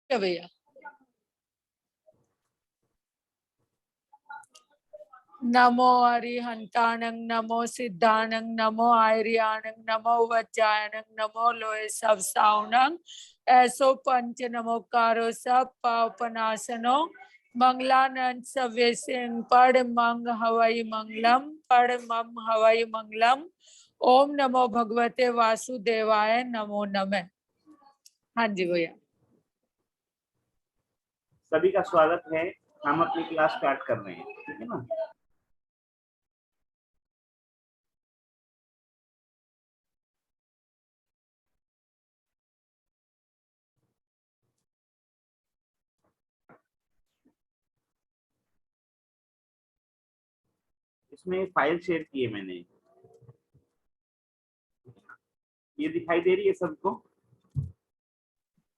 क्या भैया? नमो अरिहंताणं नमो सिद्धाणं नमो आर्याणं नमो वज्रायणं नमो लोहे सब सावणं ऐसो पंच नमोकारो सब पापनाशनो मंगलानंद सव्य सिंह पढ़ मंग हवई मंगलम पढ़ मम हवई मंगलम। ओम नमो भगवते वासुदेवाय नमो नमः। हाँ जी भैया। सभी का स्वागत है। हम अपनी क्लास स्टार्ट कर रहे हैं, ठीक है ना। इसमें फाइल शेयर की है मैंने, ये दिखाई दे रही है सबको।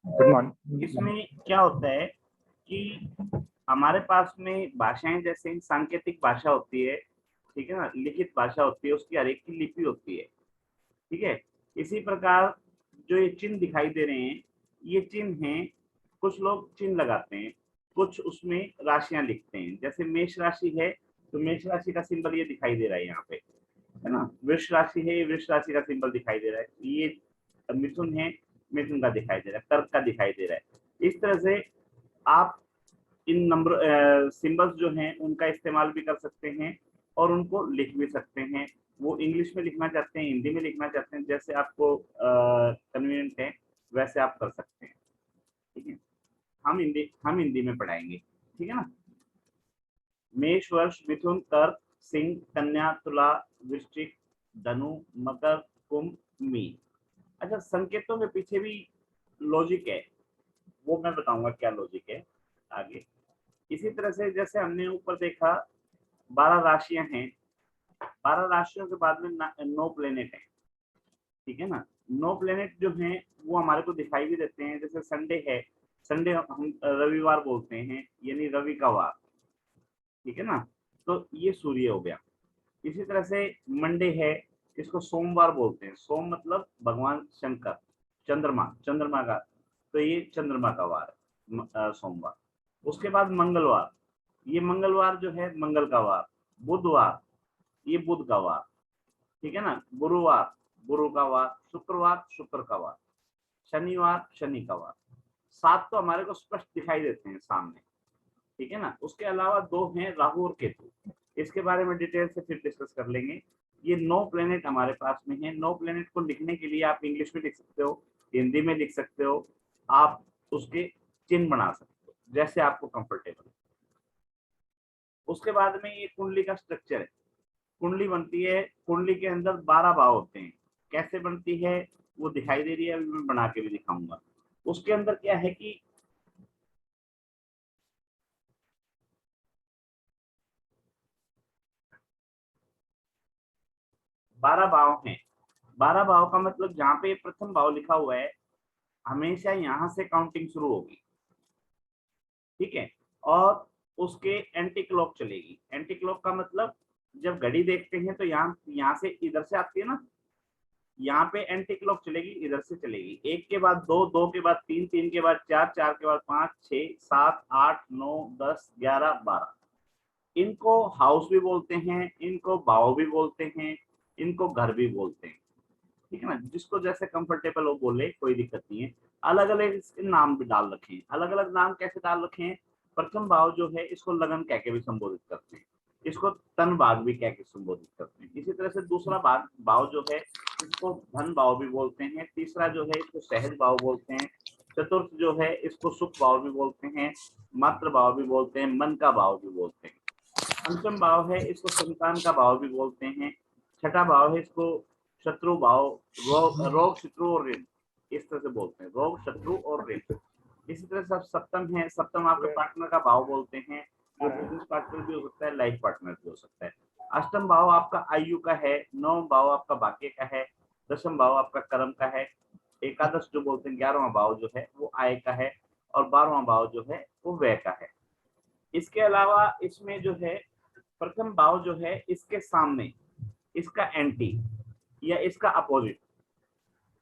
Good morning. इसमें क्या होता है कि हमारे पास में भाषाएं जैसे सांकेतिक भाषा होती है, ठीक है ना, लिखित भाषा होती है, उसकी हर एक की लिपि होती है, ठीक है। इसी प्रकार जो ये चिन्ह दिखाई दे रहे हैं, ये चिन्ह हैं। कुछ लोग चिन्ह लगाते हैं, कुछ उसमें राशियां लिखते हैं। जैसे मेष राशि है तो मेष राशि का सिंबल ये दिखाई दे रहा है यहाँ पे, है ना। वृष राशि है, वृष राशि का सिंबल दिखाई दे रहा है। ये मिथुन है, मिथुन का दिखाई दे रहा है। कर्क का दिखाई दे रहा है। इस तरह से आप इन नंबर सिंबल्स जो हैं उनका इस्तेमाल भी कर सकते हैं और उनको लिख भी सकते हैं। वो इंग्लिश में लिखना चाहते हैं, हिंदी में लिखना चाहते हैं, जैसे आपको कन्वीनियंट है वैसे आप कर सकते हैं, ठीक है। हम हिंदी में पढ़ाएंगे, ठीक है ना। मेष, वर्ष, मिथुन, कर्क, सिंह, कन्या, तुला, वृश्चिक, धनु, मकर, कुंभ, मीन। अच्छा, संकेतों के पीछे भी लॉजिक है, वो मैं बताऊंगा क्या लॉजिक है आगे। इसी तरह से जैसे हमने ऊपर देखा 12 राशियां हैं, 12 राशियों के बाद में 9 प्लेनेट है, ठीक है ना। 9 प्लेनेट जो हैं वो हमारे को दिखाई भी देते हैं। जैसे संडे है, संडे हम रविवार बोलते हैं, यानी रवि का वार, ठीक है ना। तो ये सूर्य हो गया। इसी तरह से मंडे है, इसको सोमवार बोलते हैं। सोम मतलब भगवान शंकर, चंद्रमा, चंद्रमा का, तो ये चंद्रमा का वार है सोमवार। उसके बाद मंगलवार, ये मंगलवार जो है मंगल का वार। बुधवार, ये बुध का वार, ठीक है ना। गुरुवार, गुरु का वार। शुक्रवार, शुक्र का वार। शनिवार, शनि का वार। 7 तो हमारे को स्पष्ट दिखाई देते हैं सामने, ठीक है ना। उसके अलावा 2 हैं राहु और केतु, इसके बारे में डिटेल से फिर डिस्कस कर लेंगे। ये 9 प्लेनेट हमारे पास में है। 9 प्लेनेट को लिखने के लिए आप इंग्लिश में लिख सकते हो, हिंदी में लिख सकते हो, आप उसके चिन्ह बना सकते हो जैसे आपको कंफर्टेबल। उसके बाद में ये कुंडली का स्ट्रक्चर है। कुंडली बनती है, कुंडली के अंदर 12 भाव होते हैं। कैसे बनती है वो दिखाई दे रही है, अभी मैं बना के भी दिखाऊंगा। उसके अंदर क्या है कि 12 भाव हैं। 12 भाव का मतलब जहां पे प्रथम भाव लिखा हुआ है हमेशा यहां से काउंटिंग शुरू होगी, ठीक है। और उसके एंटी क्लॉक चलेगी। एंटी क्लॉक का मतलब जब घड़ी देखते हैं तो यहाँ से इधर से आती है ना, यहाँ पे एंटी क्लॉक चलेगी, इधर से चलेगी। 1 के बाद 2, 2 के बाद 3, 3 के बाद 4, 4 के बाद 5, 6, 7, 8, 9, 10, 11, 12। इनको हाउस भी बोलते हैं, इनको भाव भी बोलते हैं, इनको घर भी बोलते हैं, ठीक है ना। जिसको जैसे कंफर्टेबल हो बोले, कोई दिक्कत नहीं है। अलग अलग इसके नाम भी डाल रखे हैं। अलग अलग नाम कैसे डाल रखे हैं? प्रथम भाव जो है इसको लगन कह के भी संबोधित करते हैं, इसको तन भाग भी कह के संबोधित करते हैं। इसी तरह से दूसरा भाव जो है इसको धन भाव भी बोलते हैं। तीसरा जो है इसको सहज भाव बोलते हैं। चतुर्थ जो है इसको सुख भाव भी बोलते हैं, मात्र भाव भी बोलते हैं, मन का भाव भी बोलते हैं। पंचम भाव है इसको संतान का भाव भी बोलते हैं। छठा भाव है इसको शत्रु भाव, रोग शत्रु और ऋण, इस तरह से बोलते हैं, रोग शत्रु और ऋण। इसी तरह से सप्तम है, सप्तम आपके पार्टनर का भाव बोलते हैं, वो बिजनेस पार्टनर भी हो सकता है, लाइफ पार्टनर भी हो सकता है। अष्टम भाव आपका आयु का है, नवम भाव आपका भाग्य का है, दसम भाव आपका कर्म का है, एकादश जो बोलते हैं 11वां भाव जो है वो आय का है, और 12वां भाव जो है वो व्यय का है। इसके अलावा इसमें जो है प्रथम भाव जो है इसके सामने इसका एंटी या इसका अपोजिट,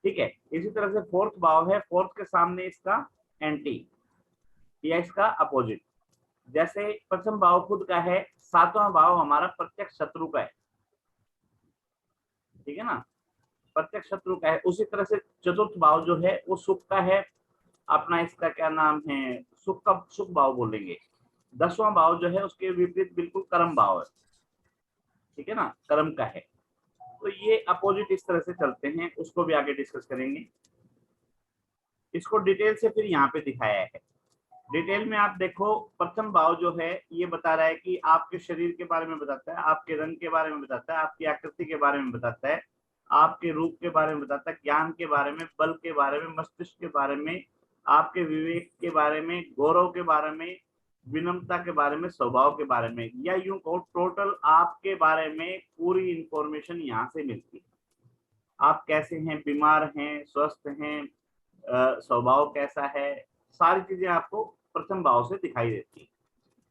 ठीक है। इसी तरह से फोर्थ भाव है, फोर्थ के सामने इसका एंटी, या इसका अपोजिट। जैसे प्रथम भाव खुद का है, सातवां भाव हमारा प्रत्यक्ष शत्रु का है, ठीक है ना, प्रत्यक्ष शत्रु का है। उसी तरह से चतुर्थ भाव जो है वो सुख का है, अपना इसका क्या नाम है, सुख का सुख भाव बोलेंगे। 10वां भाव जो है उसके विपरीत बिल्कुल कर्म भाव है, ठीक है ना, कर्म का है। तो ये अपोजिट इस तरह से चलते हैं, उसको भी आगे डिस्कस करेंगे। इसको डिटेल से फिर यहाँ पे दिखाया है। डिटेल में आप देखो, प्रथम भाव जो है ये बता रहा है कि आपके शरीर के बारे में बताता है, आपके रंग के बारे में बताता है, आपकी आकृति के बारे में बताता है, आपके रूप के बारे में बताता है, ज्ञान के बारे में, बल के बारे में, मस्तिष्क के बारे में, आपके विवेक के बारे में, गौरव के बारे में, विनम्रता के बारे में, स्वभाव के बारे में, या यूं कहो टोटल आपके बारे में पूरी इंफॉर्मेशन यहाँ से मिलती है। आप कैसे हैं, बीमार हैं, स्वस्थ हैं, स्वभाव कैसा है, सारी चीजें आपको प्रथम भाव से दिखाई देती है।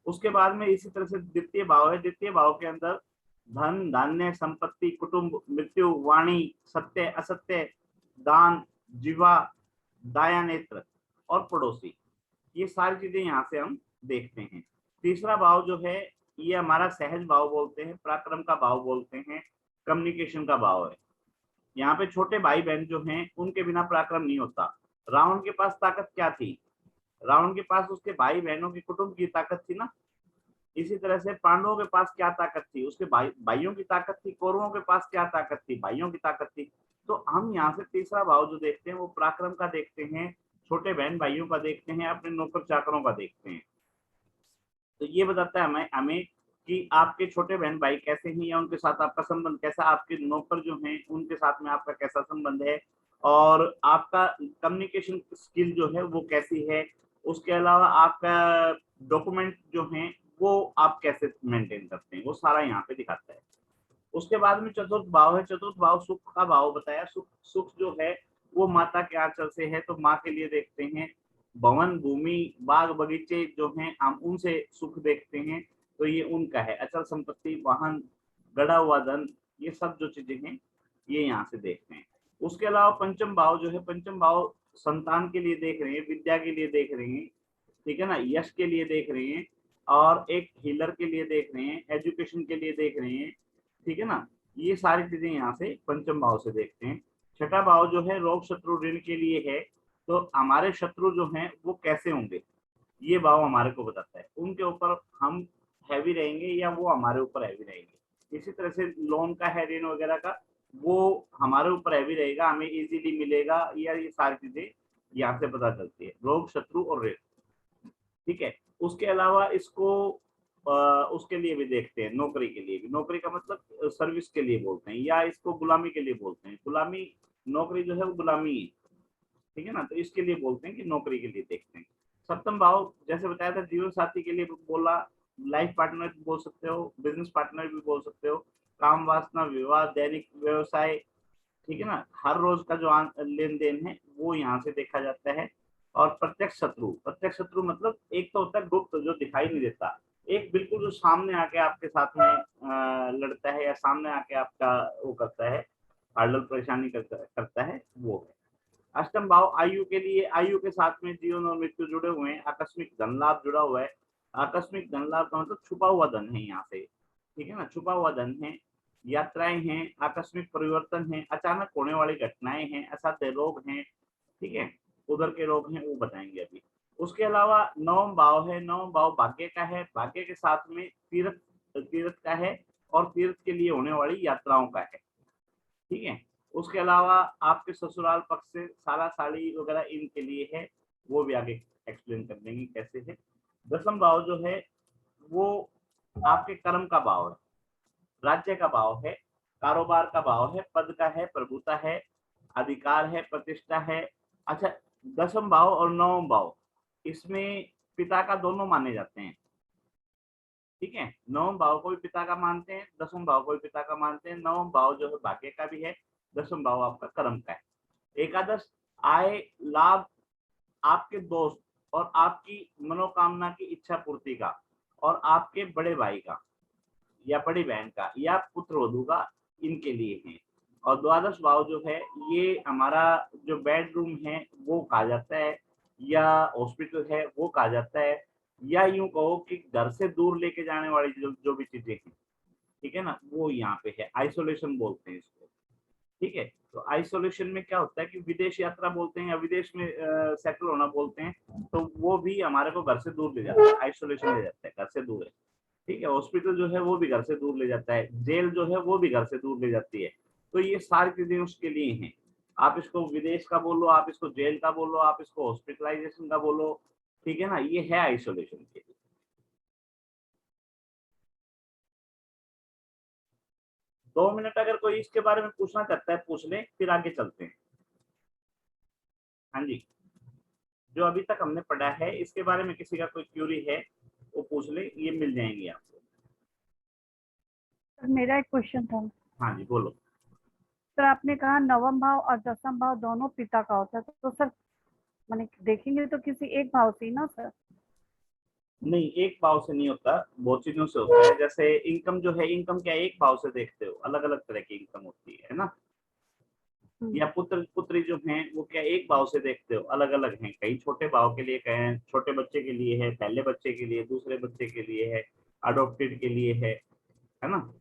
उसके बाद में इसी तरह से द्वितीय भाव है। द्वितीय भाव के अंदर धन, धान्य, संपत्ति, कुटुंब, मृत्यु, वाणी, सत्य, असत्य, दान, जीवा, दाया नेत्र और पड़ोसी, ये सारी चीजें यहाँ से हम देखते हैं। तीसरा भाव जो है ये हमारा सहज भाव बोलते हैं, पराक्रम का भाव बोलते हैं, कम्युनिकेशन का भाव है। यहाँ पे छोटे भाई बहन जो हैं उनके बिना पराक्रम नहीं होता। रावण के पास ताकत क्या थी? रावण के पास उसके भाई बहनों के कुटुंब की ताकत थी ना। इसी तरह से पांडवों के पास क्या ताकत थी? उसके भाइयों की ताकत थी। कौरवों के पास क्या ताकत थी? भाइयों की ताकत थी। तो हम यहाँ से तीसरा भाव जो देखते हैं वो पराक्रम का देखते हैं, छोटे बहन भाइयों का देखते हैं, अपने नौकर चाकरों का देखते हैं। तो ये बताता है हमें कि आपके छोटे बहन भाई कैसे हैं या उनके साथ आपका संबंध कैसा, आपके नौकर जो हैं उनके साथ में आपका कैसा संबंध है, और आपका कम्युनिकेशन स्किल जो है वो कैसी है। उसके अलावा आपका डॉक्यूमेंट जो है वो आप कैसे मेंटेन करते हैं, वो सारा यहाँ पे दिखाता है। उसके बाद में चतुर्थ भाव है। चतुर्थ भाव सुख का भाव बताया। सुख जो है वो माता के आंचल से है, तो माँ के लिए देखते हैं। भवन, भूमि, बाग बगीचे जो हैं हम उनसे सुख देखते हैं, तो ये उनका है। अचल संपत्ति, वाहन, गड़ा हुआ धन, ये सब जो चीजें हैं ये यहाँ से देखते हैं। उसके अलावा पंचम भाव जो है, पंचम भाव संतान के लिए देख रहे हैं, विद्या के लिए देख रहे हैं, ठीक है ना, यश के लिए देख रहे हैं, और एक हीलर के लिए देख रहे हैं, एजुकेशन के लिए देख रहे हैं, ठीक है ना। ये सारी चीजें यहाँ से पंचम भाव से देखते हैं। छठा भाव जो है रोग, शत्रु, ऋण के लिए है, तो हमारे शत्रु जो हैं वो कैसे होंगे ये भाव हमारे को बताता है। उनके ऊपर हम हैवी रहेंगे या वो हमारे ऊपर हैवी रहेंगे। इसी तरह से लोन का है, ऋण वगैरह का, वो हमारे ऊपर हैवी रहेगा, हमें इजीली मिलेगा, या ये सारी चीजें यहाँ से पता चलती है, रोग, शत्रु और ऋण, ठीक है। उसके अलावा इसको उसके लिए भी देखते हैं, नौकरी के लिए भी। नौकरी का मतलब सर्विस के लिए बोलते हैं, या इसको गुलामी के लिए बोलते हैं। गुलामी, नौकरी जो है वो गुलामी है, ठीक है ना, तो इसके लिए बोलते हैं कि नौकरी के लिए देखते हैं। सप्तम भाव जैसे बताया था जीवन साथी के लिए बोला, लाइफ पार्टनर भी बोल सकते हो, बिजनेस पार्टनर भी बोल सकते हो, काम वासना, विवाह, दैनिक व्यवसाय, ठीक है ना, हर रोज का जो लेन देन है वो यहाँ से देखा जाता है। और प्रत्यक्ष शत्रु, प्रत्यक्ष शत्रु मतलब एक तो होता है गुप्त जो दिखाई नहीं देता, एक बिल्कुल जो सामने आके आपके साथ में लड़ता है या सामने आके आपका वो करता है, हर्डल परेशानी करता है, वो है। अष्टम भाव आयु के लिए, आयु के साथ में जीवन और मृत्यु जुड़े हुए हैं, आकस्मिक धन लाभ जुड़ा हुआ है। आकस्मिक धन लाभ का मतलब छुपा हुआ धन है यहाँ से, ठीक है ना, छुपा हुआ धन है, यात्राएं हैं, आकस्मिक परिवर्तन है, अचानक होने वाली घटनाएं हैं, असाध्य रोग हैं, ठीक है, उधर के रोग हैं वो बताएंगे अभी। उसके अलावा नवम भाव है। नवम भाव भाग्य का है, भाग्य के साथ में तीर्थ का है, और तीर्थ के लिए होने वाली यात्राओं का है, ठीक है। उसके अलावा आपके ससुराल पक्ष से साला साड़ी वगैरह इनके लिए है, वो भी आगे एक्सप्लेन कर देंगे कैसे है। दसम भाव जो है वो आपके कर्म का भाव है, राज्य का भाव है, कारोबार का भाव है, पद का है, प्रभुता है, अधिकार है, प्रतिष्ठा है। अच्छा, दसम भाव और नवम भाव इसमें पिता का दोनों माने जाते हैं, ठीक है। नवम भाव को भी पिता का मानते हैं, दसम भाव को भी पिता का मानते हैं। नवम भाव जो है भाग्य का भी है, दसम भाव आपका कर्म का है। एकादश आय, लाभ, आपके दोस्त और आपकी मनोकामना की इच्छा पूर्ति का, और आपके बड़े भाई का या बड़ी बहन का या पुत्र वधू का, इनके लिए है। और द्वादश भाव जो है ये हमारा जो बेडरूम है वो कहा जाता है, या हॉस्पिटल है वो कहा जाता है, या यूं कहो कि घर से दूर लेके जाने वाली जो भी चीजें हैं, ठीक है ना, वो यहाँ पे है, आइसोलेशन बोलते हैं इसको। ठीक है, तो आइसोलेशन में क्या होता है कि विदेश यात्रा बोलते हैं या विदेश में सेटल होना बोलते हैं, तो वो भी हमारे को घर से दूर ले जाता है, आइसोलेशन ले जाता है, घर से दूर है। ठीक है, हॉस्पिटल जो है वो भी घर से दूर ले जाता है, जेल जो है वो भी घर से दूर ले जाती है। तो ये सारी चीजें उसके लिए हैं। आप इसको विदेश का बोलो, आप इसको जेल का बोलो, आप इसको हॉस्पिटलाइजेशन का बोलो, ठीक है ना, ये है आइसोलेशन के लिए। 2 मिनट अगर कोई इसके बारे में पूछना चाहता है पूछ ले, फिर आगे चलते हैं। हाँ जी, जो अभी तक हमने पढ़ा है इसके बारे में किसी का कोई क्यूरी है वो पूछ ले, ये मिल जाएंगी आपको। सर मेरा एक क्वेश्चन था। हाँ जी बोलो। सर आपने कहा नवम भाव और दसम भाव दोनों पिता का होता है, तो सर माने देखेंगे तो किसी एक भाव से ही ना सर? नहीं, एक भाव से नहीं होता, बहुत चीजों से होता है। जैसे इनकम जो है, इनकम क्या एक भाव से देखते हो, अलग अलग तरह की इनकम होती है ना। या पुत्र पुत्री जो हैं वो क्या एक भाव से देखते हो, अलग अलग हैं। कई छोटे भाव के लिए कहें, छोटे बच्चे के लिए है, पहले बच्चे के लिए, दूसरे बच्चे के लिए है, अडॉप्टेड के लिए है ना।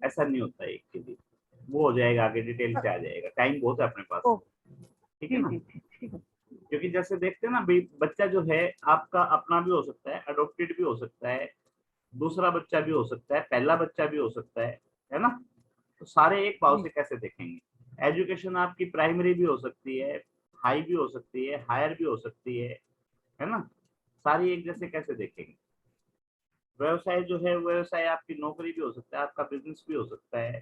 ऐसा नहीं होता एक के लिए, वो हो जाएगा आगे डिटेल से आ जाएगा, टाइम बहुत है अपने पास, ओ, ठीक है जी ना। जी ठीक है। क्योंकि जैसे देखते हैं ना भाई, बच्चा जो है आपका अपना भी हो सकता है, अडॉप्टेड भी हो सकता है, दूसरा बच्चा भी हो सकता है, पहला बच्चा भी हो सकता है ना। तो सारे एक भाव से कैसे देखेंगे। एजुकेशन आपकी प्राइमरी भी हो सकती है, हाई भी हो सकती है, हायर भी हो सकती है ना। सारी एक जैसे कैसे देखेंगे। व्यवसाय जो है, व्यवसाय आपकी नौकरी भी हो सकता है, आपका बिजनेस भी हो सकता है,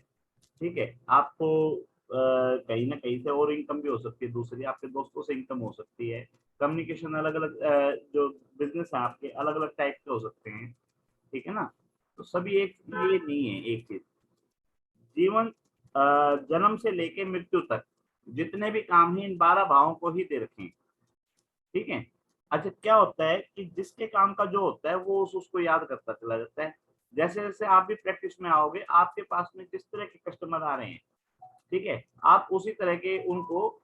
ठीक है। आपको कहीं ना कहीं से और इनकम भी हो सकती है, दूसरी आपके दोस्तों से इनकम हो सकती है। कम्युनिकेशन अलग अलग जो बिजनेस है आपके अलग अलग टाइप के हो सकते हैं, ठीक है ना। तो सभी एक ये नहीं है एक चीज। जीवन जन्म से लेके मृत्यु तक जितने भी काम हैं इन 12 भावों को ही दे रखे हैं, ठीक है। अच्छा, क्या होता है कि जिसके काम का जो होता है वो उसको याद करता चला जाता है। जैसे जैसे आप भी प्रैक्टिस में आओगे, आपके पास में जिस तरह के कस्टमर आ रहे हैं, ठीक है, आप उसी तरह के उनको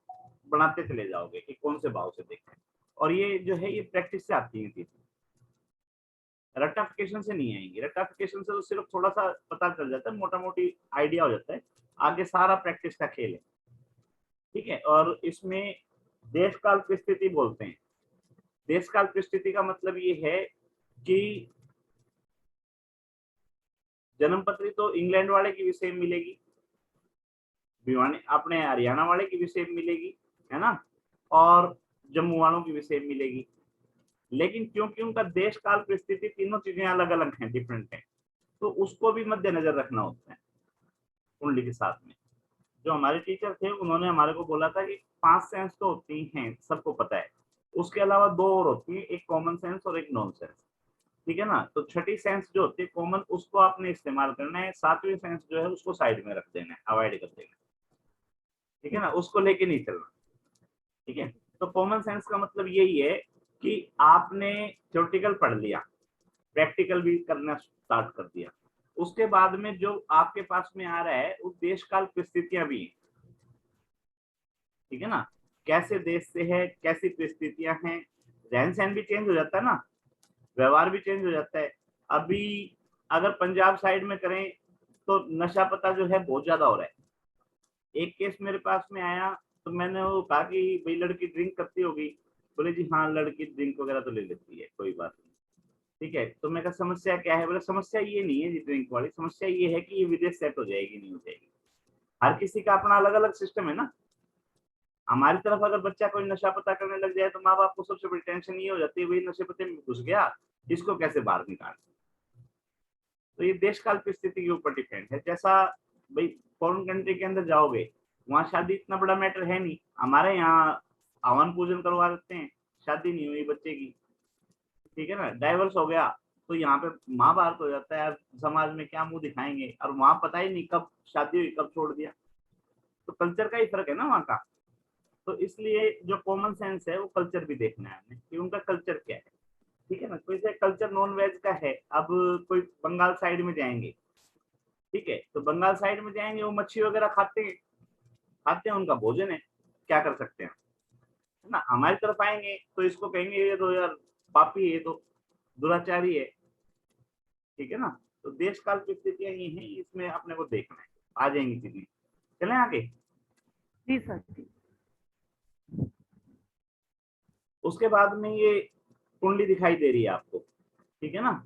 बनाते चले जाओगे कि कौन से भाव से देखते हैं। और ये जो है ये प्रैक्टिस से आती है चीजें, रट्टाफिकेशन से नहीं आएंगी। रट्टाफिकेशन से तो सिर्फ थोड़ा सा पता चल जाता है, मोटा मोटी आइडिया हो जाता है, आगे सारा प्रैक्टिस का खेल है, ठीक है। और इसमें देश काल परिस्थिति बोलते हैं। देश काल परिस्थिति का मतलब ये है कि जन्मपत्री तो इंग्लैंड वाले की भी सेम मिलेगी, भिवानी अपने हरियाणा वाले की भी सेम मिलेगी, है ना, और जम्मू वालों की भी सेम मिलेगी। लेकिन क्योंकि उनका देश काल परिस्थिति तीनों चीजें अलग अलग हैं, डिफरेंट हैं, तो उसको भी मद्देनजर रखना होता है कुंडली के साथ में। जो हमारे टीचर थे उन्होंने हमारे को बोला था कि 5 सेंस तो होती हैं, सबको पता है, उसके अलावा 2 और होती है, एक कॉमन सेंस और एक नॉन सेंस, ठीक है ना। तो छठी सेंस जो होती है कॉमन, उसको आपने इस्तेमाल करना है, 7वीं सेंस जो है उसको साइड में रख देना है, अवॉइड कर देना है, ठीक है ना, उसको लेके नहीं चलना, ठीक है। तो कॉमन सेंस का मतलब यही है कि आपने थ्योरेटिकल पढ़ लिया, प्रैक्टिकल भी करना स्टार्ट कर दिया, उसके बाद में जो आपके पास में आ रहा है वो देश काल परिस्थितियां भी हैं, ठीक है ना। कैसे देश से है, कैसी परिस्थितियां हैं, रहन सहन भी चेंज हो जाता है ना, व्यवहार भी चेंज हो जाता है। अभी अगर पंजाब साइड में करें तो नशा पता जो है बहुत ज्यादा हो रहा है। एक केस मेरे पास में आया, तो मैंने वो कहा कि भाई लड़की ड्रिंक करती होगी, बोले जी हाँ लड़की ड्रिंक वगैरह तो ले लेती है, कोई बात नहीं, ठीक है। तो मैं कहा समस्या क्या है, बोले समस्या ये नहीं है जी ड्रिंक वाली, समस्या ये है कि ये विदेश सेट हो जाएगी नहीं हो जाएगी। हर किसी का अपना अलग अलग सिस्टम है ना। हमारी तरफ अगर बच्चा कोई नशा पता करने लग जाए तो माँ बाप को सबसे बड़ी टेंशन ये हो जाती है, भाई नशे पते में घुस गया, इसको कैसे बाहर निकाल। तो ये देश काल की स्थिति के ऊपर डिपेंड है। जैसा भाई फॉरेन कंट्री के अंदर जाओगे, वहाँ शादी इतना बड़ा मैटर है नहीं, हमारे यहाँ हवन पूजन करवा देते हैं, शादी नहीं हुई बच्चे की, ठीक है ना, डाइवर्स हो गया, तो यहाँ पे माँ बाहर हो जाता है, समाज में क्या मुंह दिखाएंगे, और वहाँ पता ही नहीं कब शादी हुई कब छोड़ दिया। तो कल्चर का ही फर्क है ना वहाँ का। तो इसलिए जो कॉमन सेंस है वो कल्चर भी देखना है हमें कि उनका कल्चर क्या है, ठीक है ना। कोई से कल्चर नॉन वेज का है, अब कोई बंगाल साइड में जाएंगे, ठीक है, तो बंगाल साइड में जाएंगे वो मच्छी वगैरह खाते हैं, उनका भोजन है, क्या कर सकते हैं। है ना, हमारी तरफ आएंगे तो इसको कहेंगे ये तो यार पापी है, ये तो दुराचारी है, ठीक है ना। तो देश काल परिस्थितियां ये हैं, इसमें अपने को देखना है, आ जाएंगी चीजें। चलें आगे। जी सर जी। उसके बाद में ये कुंडली दिखाई दे रही है आपको, ठीक है ना।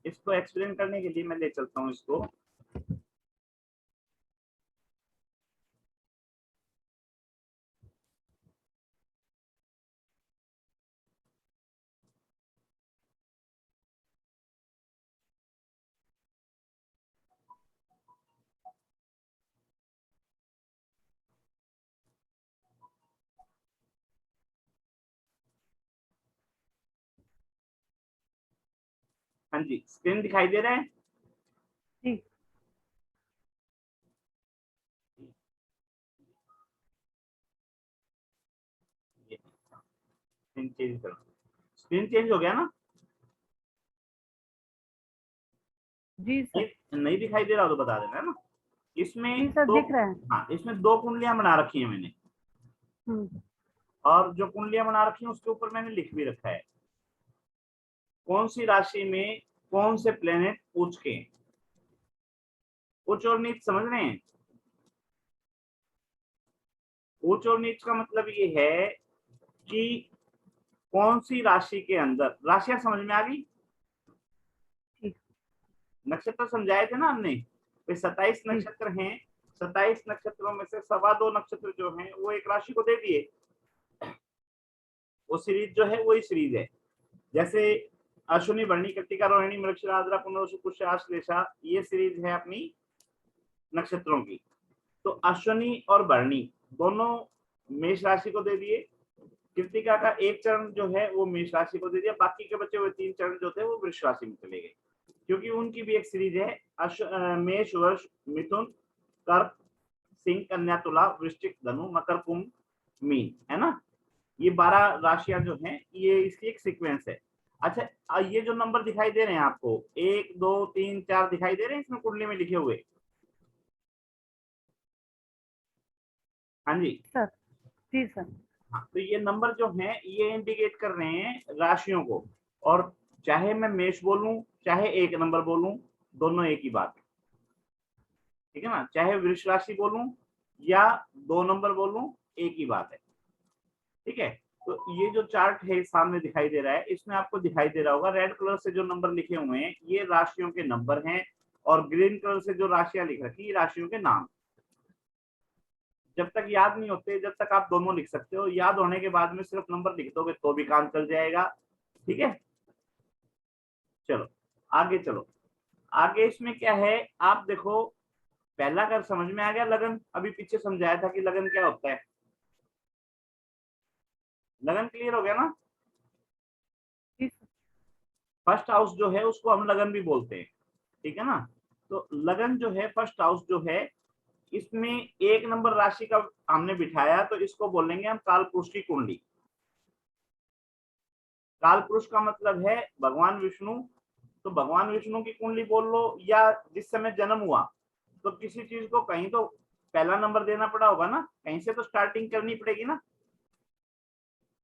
इसको एक्सप्लेन करने के लिए मैं ले चलता हूँ इसको। हाँ जी, स्क्रीन दिखाई दे रहा है। जी स्क्रीन चेंज करो, स्क्रीन चेंज हो गया ना। जी सर। नहीं दिखाई दे रहा हो तो बता देना, है ना। इसमें जी सर दो, दिख रहा है। हाँ इसमें दो कुंडलियां बना रखी है मैंने, हम्म। और जो कुंडलियां बना रखी है उसके ऊपर मैंने लिख भी रखा है कौन सी राशि में कौन से प्लेनेट उच्च के हैं। उच्च और नीच समझ रहे हैं। उच्च और नीच का मतलब ये है कि कौन सी राशि के अंदर, राशियां समझ में आ गई। ठीक। नक्षत्र समझाए थे ना हमने, 27 जी नक्षत्र हैं, 27 नक्षत्रों में से 2.25 नक्षत्र जो हैं वो एक राशि को दे दिए। वो सीरीज जो है वही सीरीज है। जैसे अश्विनी, भरणी, कृत्तिका, रोहिणी, मृगशिरा, आद्रा, पुनर्वसु, पुष्य, आश्लेषा, ये सीरीज है अपनी नक्षत्रों की। तो अश्विनी और भरणी दोनों मेष राशि को दे दिए, कृत्तिका का एक चरण जो है वो मेष राशि को दे दिया, बाकी के बचे हुए 3 चरण जो थे वो वृष राशि में चले गए, क्योंकि उनकी भी एक सीरीज है मेष, वर्ष, मिथुन, कर्क, सिंह, कन्या, तुला, वृश्चिक, धनु, मकर, कुंभ, मीन, है ना। ये 12 राशियां जो हैं ये इसकी एक सीक्वेंस है। अच्छा, ये जो नंबर दिखाई दे रहे हैं आपको 1 2 3 4 दिखाई दे रहे हैं इसमें कुंडली में लिखे हुए। हाँ जी। सर। जी सर। हाँ, तो ये नंबर जो हैं ये इंडिकेट कर रहे हैं राशियों को, और चाहे मैं मेष बोलूं चाहे एक नंबर बोलूं दोनों एक ही बात है, ठीक है ना। चाहे वृष राशि बोलूं या 2 नंबर बोलूं एक ही बात है, ठीक है। तो ये जो चार्ट है सामने दिखाई दे रहा है, इसमें आपको दिखाई दे रहा होगा रेड कलर से जो नंबर लिखे हुए हैं ये राशियों के नंबर हैं, और ग्रीन कलर से जो राशियां लिख रखी है राशियों के नाम। जब तक याद नहीं होते जब तक आप दोनों लिख सकते हो, याद होने के बाद में सिर्फ नंबर लिख दोगे तो भी काम चल जाएगा, ठीक है। चलो आगे चलो। आगे इसमें क्या है, आप देखो पहला अगर समझ में आ गया लगन, अभी पीछे समझाया था कि लगन क्या होता है। लगन क्लियर हो गया ना। जी सर। फर्स्ट हाउस जो है उसको हम लगन भी बोलते हैं, ठीक है ना। तो लगन जो है फर्स्ट हाउस जो है, इसमें एक नंबर राशि का हमने बिठाया तो इसको बोलेंगे हम काल पुरुष की कुंडली। काल पुरुष का मतलब है भगवान विष्णु, तो भगवान विष्णु की कुंडली बोल लो, या जिस समय जन्म हुआ तो किसी चीज को कहीं तो पहला नंबर देना पड़ा होगा ना, कहीं से तो स्टार्टिंग करनी पड़ेगी ना।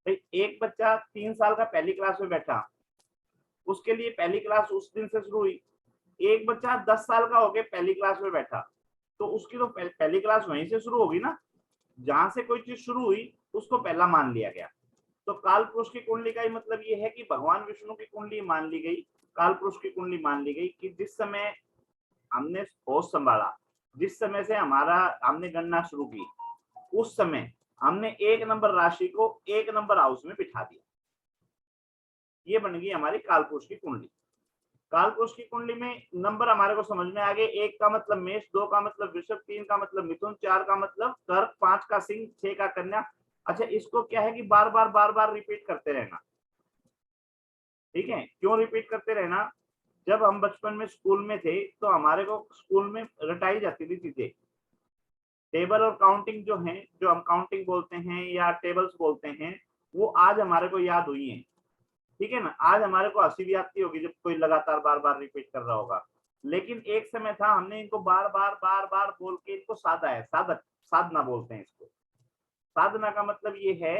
भाई एक बच्चा 3 साल का पहली क्लास में बैठा, उसके लिए पहली क्लास उस दिन से शुरू हुई। एक बच्चा 10 साल का हो गया पहली क्लास में बैठा, तो उसकी तो पहली क्लास वहीं से शुरू होगी ना, जहां से कोई चीज शुरू हुई उसको पहला मान लिया गया। तो काल पुरुष की कुंडली का ही मतलब ये है कि भगवान विष्णु की कुंडली मान ली गई, काल पुरुष की कुंडली मान ली गई कि जिस समय हमने होश संभाला, जिस समय से हमारा हमने गणना शुरू की, उस समय हमने एक नंबर राशि को एक नंबर हाउस में बिठा दिया। ये बन गई हमारी काल पुरुष की कुंडली। काल पुरुष की कुंडली में नंबर हमारे को समझ में आ गए, 1 का मतलब मेष, 2 का मतलब वृषभ, 3 का मतलब मिथुन, 4 का मतलब कर्क, 5 का सिंह, 6 का कन्या। अच्छा, इसको क्या है कि बार बार रिपीट करते रहना, ठीक है। क्यों रिपीट करते रहना, जब हम बचपन में स्कूल में थे तो हमारे को स्कूल में रटाई जाती थी चीजें, टेबल और काउंटिंग जो है, जो हम काउंटिंग बोलते हैं या टेबल्स बोलते हैं, वो आज हमारे को याद हुई है, ठीक है ना। आज हमारे को हंसी भी आती होगी जब कोई लगातार बार रिपीट कर रहा होगा, लेकिन एक समय था हमने इनको बार बार बोल के इनको साधा है, साधक, साधना बोलते हैं इसको। साधना का मतलब ये है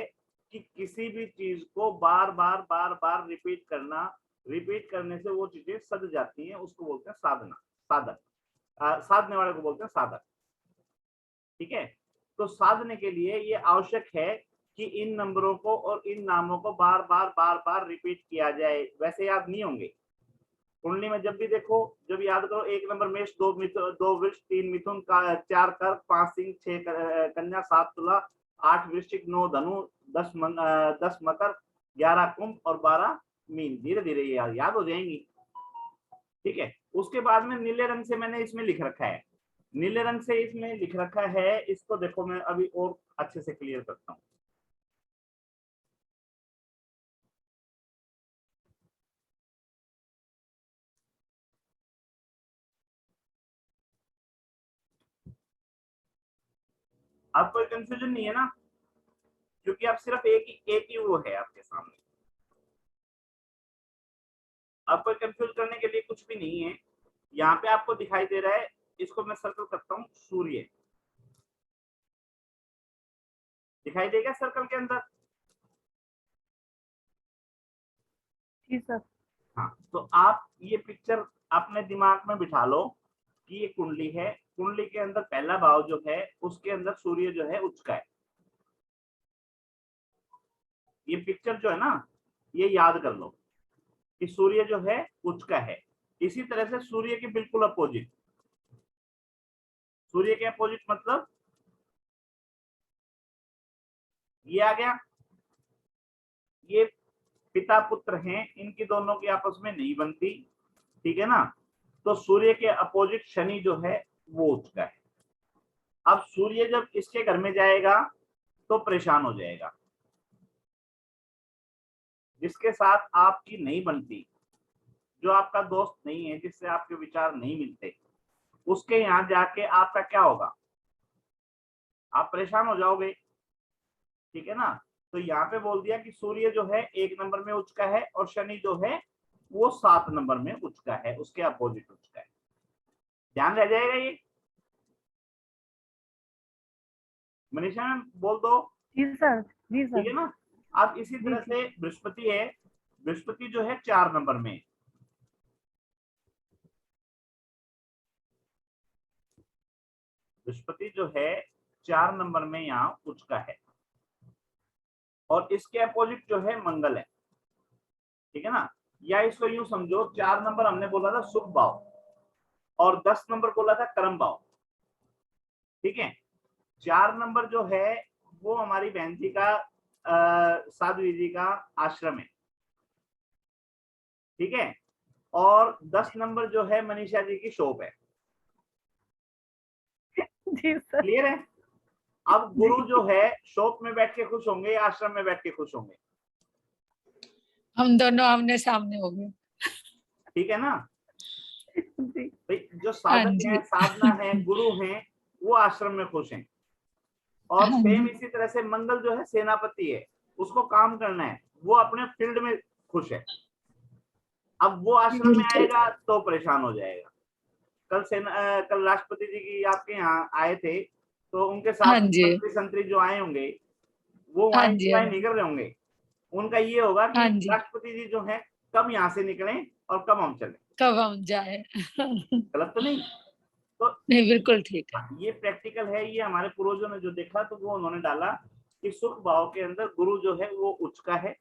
कि किसी भी चीज को बार बार बार बार रिपीट करना, रिपीट करने से वो चीजें सद जाती हैं, उसको बोलते हैं साधना, साधक। साधने वाले को बोलते हैं साधक। ठीक है, तो साधने के लिए ये आवश्यक है कि इन नंबरों को और इन नामों को बार बार रिपीट किया जाए, वैसे याद नहीं होंगे। कुंडली में जब भी देखो, जब याद करो, 1 नंबर मेष, 2 वृष, 3 मिथुन, 4 कर्क, 5 सिंह, 6 कन्या, 7 तुला, 8 वृश्चिक, 9 धनु, 10 मकर, 11 कुंभ और 12 मीन। धीरे धीरे ये याद हो जाएंगी। ठीक है, उसके बाद में नीले रंग से मैंने इसमें लिख रखा है, नीले रंग से इसमें लिख रखा है, इसको देखो मैं अभी और अच्छे से क्लियर करता हूँ। अब कोई कंफ्यूजन नहीं है ना, क्योंकि आप सिर्फ एक ही वो है आपके सामने। अब कोई कंफ्यूज करने के लिए कुछ भी नहीं है। यहाँ पे आपको दिखाई दे रहा है, इसको मैं सर्कल करता हूँ, सूर्य दिखाई देगा सर्कल के अंदर। जी सर। हाँ, तो आप ये पिक्चर अपने दिमाग में बिठा लो कि ये कुंडली है, कुंडली के अंदर पहला भाव जो है उसके अंदर सूर्य जो है उच्च का है। ये पिक्चर जो है ना, ये याद कर लो कि सूर्य जो है उच्च का है। इसी तरह से सूर्य के बिल्कुल अपोजिट, सूर्य के अपोजिट मतलब ये आ गया, ये पिता पुत्र हैं, इनकी दोनों की आपस में नहीं बनती। ठीक है ना, तो सूर्य के अपोजिट शनि जो है वो उच्च का है। अब सूर्य जब इसके घर में जाएगा तो परेशान हो जाएगा, जिसके साथ आपकी नहीं बनती, जो आपका दोस्त नहीं है, जिससे आपके विचार नहीं मिलते, उसके यहाँ जाके आपका क्या होगा, आप परेशान हो जाओगे। ठीक है ना, तो यहाँ पे बोल दिया कि सूर्य जो है 1 नंबर में उच्च का है और शनि जो है वो 7 नंबर में उच्च का है, उसके अपोजिट उच्च का है। ध्यान रह जाएगा ये। मनीषा मैम बोल दो। जी सर। जी ठीक सर। है ना, अब इसी तरह जी। से बृहस्पति है, बृहस्पति जो है 4 नंबर में, बृहस्पति जो है 4 नंबर में यहाँ उच्च का है और इसके अपोजिट जो है मंगल है। ठीक है ना, या इसको यूं समझो, 4 नंबर हमने बोला था शुभ भाव और 10 नंबर बोला था कर्म भाव। ठीक है, 4 नंबर जो है वो हमारी बहन जी का, साध्वी जी का आश्रम है। ठीक है, और 10 नंबर जो है मनीषा जी की शॉप है। जी सर। क्लियर है। अब गुरु जो है शॉप में बैठ के खुश होंगे या आश्रम में बैठ के खुश होंगे? हम दोनों आमने सामने हो गए। ठीक है ना, जी। भाई जो हाँ साधक जी। है, साधना है, गुरु हैं, वो आश्रम में खुश हैं। और हाँ सेम जी। इसी तरह से मंगल जो है सेनापति है, उसको काम करना है, वो अपने फील्ड में खुश है। अब वो आश्रम में बिल्कुल। आएगा तो परेशान हो जाएगा। कल राष्ट्रपति जी की आपके यहाँ आए थे, तो उनके हाँ साथ जी। मंत्री संतरी जो आए होंगे वो हाँ वहां जी। हाँ इंजॉय नहीं जी। कर रहे होंगे। उनका ये होगा कि हाँ जी, राष्ट्रपति जी जो है कब यहाँ से निकलें और कब हम चलें। कब हम जाए। गलत तो नहीं? तो नहीं, बिल्कुल ठीक है। ये प्रैक्टिकल है, ये हमारे पूर्वजों ने जो देखा तो वो उन्होंने डाला कि सुख भाव के अंदर गुरु जो है वो उच्च का है।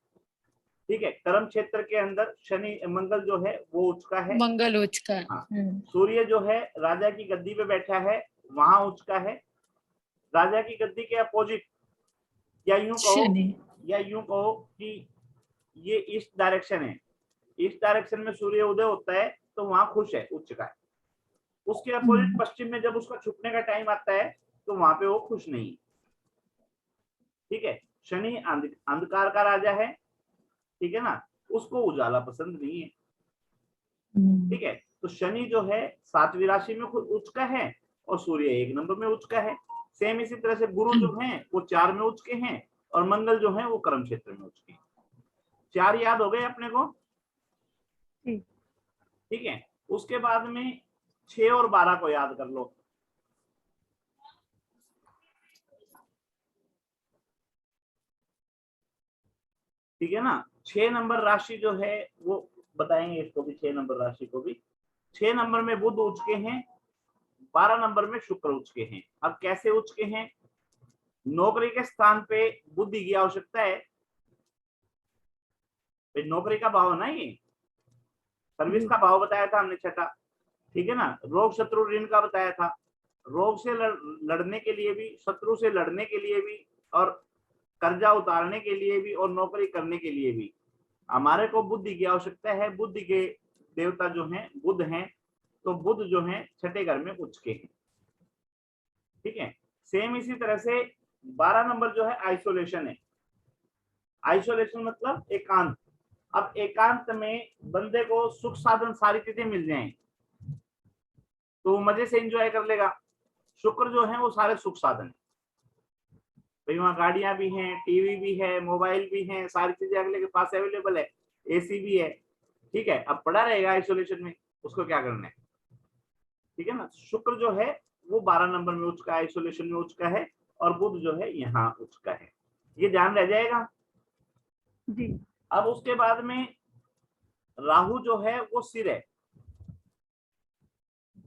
ठीक है, कर्म क्षेत्र के अंदर शनि मंगल जो है वो उच्च का है। मंगल उच्च का। हाँ, सूर्य जो है राजा की गद्दी पे बैठा है, वहां उच्च का है। राजा की गद्दी के अपोजिट, या यूं कहो, शनि। या यूं कहो कि ये ईस्ट डायरेक्शन है, ईस्ट डायरेक्शन में सूर्य उदय होता है तो वहां खुश है, उच्च का है। उसके अपोजिट पश्चिम में जब उसका छुपने का टाइम आता है तो वहां पे वो खुश नहीं। ठीक है, शनि अंधकार का राजा है। ठीक है ना, उसको उजाला पसंद नहीं है। ठीक है, तो शनि जो है 7वीं राशि में उच्च का है और सूर्य 1 नंबर में उच्च का है। सेम इसी तरह से गुरु जो है वो 4 में उच्च के हैं और मंगल जो है वो कर्म क्षेत्र में उच्च के हैं। 4 याद हो गए अपने को? जी। ठीक है, उसके बाद में 6 और 12 को याद कर लो। ठीक है ना। 6 नंबर राशि जो है वो बताएंगे इसको भी, 6 नंबर राशि को भी। 6 नंबर में बुध उच्च के हैं, 12 नंबर में शुक्र उच्च के हैं। अब कैसे उच्च के हैं? नौकरी के स्थान पे बुद्धि की आवश्यकता है, नौकरी का भाव है ना ये, सर्विस का भाव बताया था हमने छठा, ठीक है ना। रोग शत्रु ऋण का बताया था, रोग से लड़ने के लिए भी, शत्रु से लड़ने के लिए भी, और कर्जा उतारने के लिए भी, और नौकरी करने के लिए भी हमारे को बुद्धि की आवश्यकता है। बुद्धि के देवता जो हैं बुध हैं, तो बुध जो है छठे घर में उच्च के हैं, ठीक है। सेम इसी तरह से 12 नंबर जो है आइसोलेशन है। आइसोलेशन मतलब एकांत। अब एकांत में बंदे को सुख साधन सारी चीजें मिल जाएं तो वो मजे से एंजॉय कर लेगा। शुक्र जो है वो सारे सुख साधन, भाई वहाँ गाड़ियां भी हैं, टीवी भी है, मोबाइल भी है, सारी चीजें अगले के पास अवेलेबल है, एसी भी है, ठीक है। अब पड़ा रहेगा आइसोलेशन में, उसको क्या करना है, ठीक है ना। शुक्र जो है वो 12 नंबर में उच्च का, आइसोलेशन में उच्च का है, और बुध जो है यहाँ उच्च का है, ये ध्यान रह जाएगा जी। अब उसके बाद में राहु जो है वो सिर है,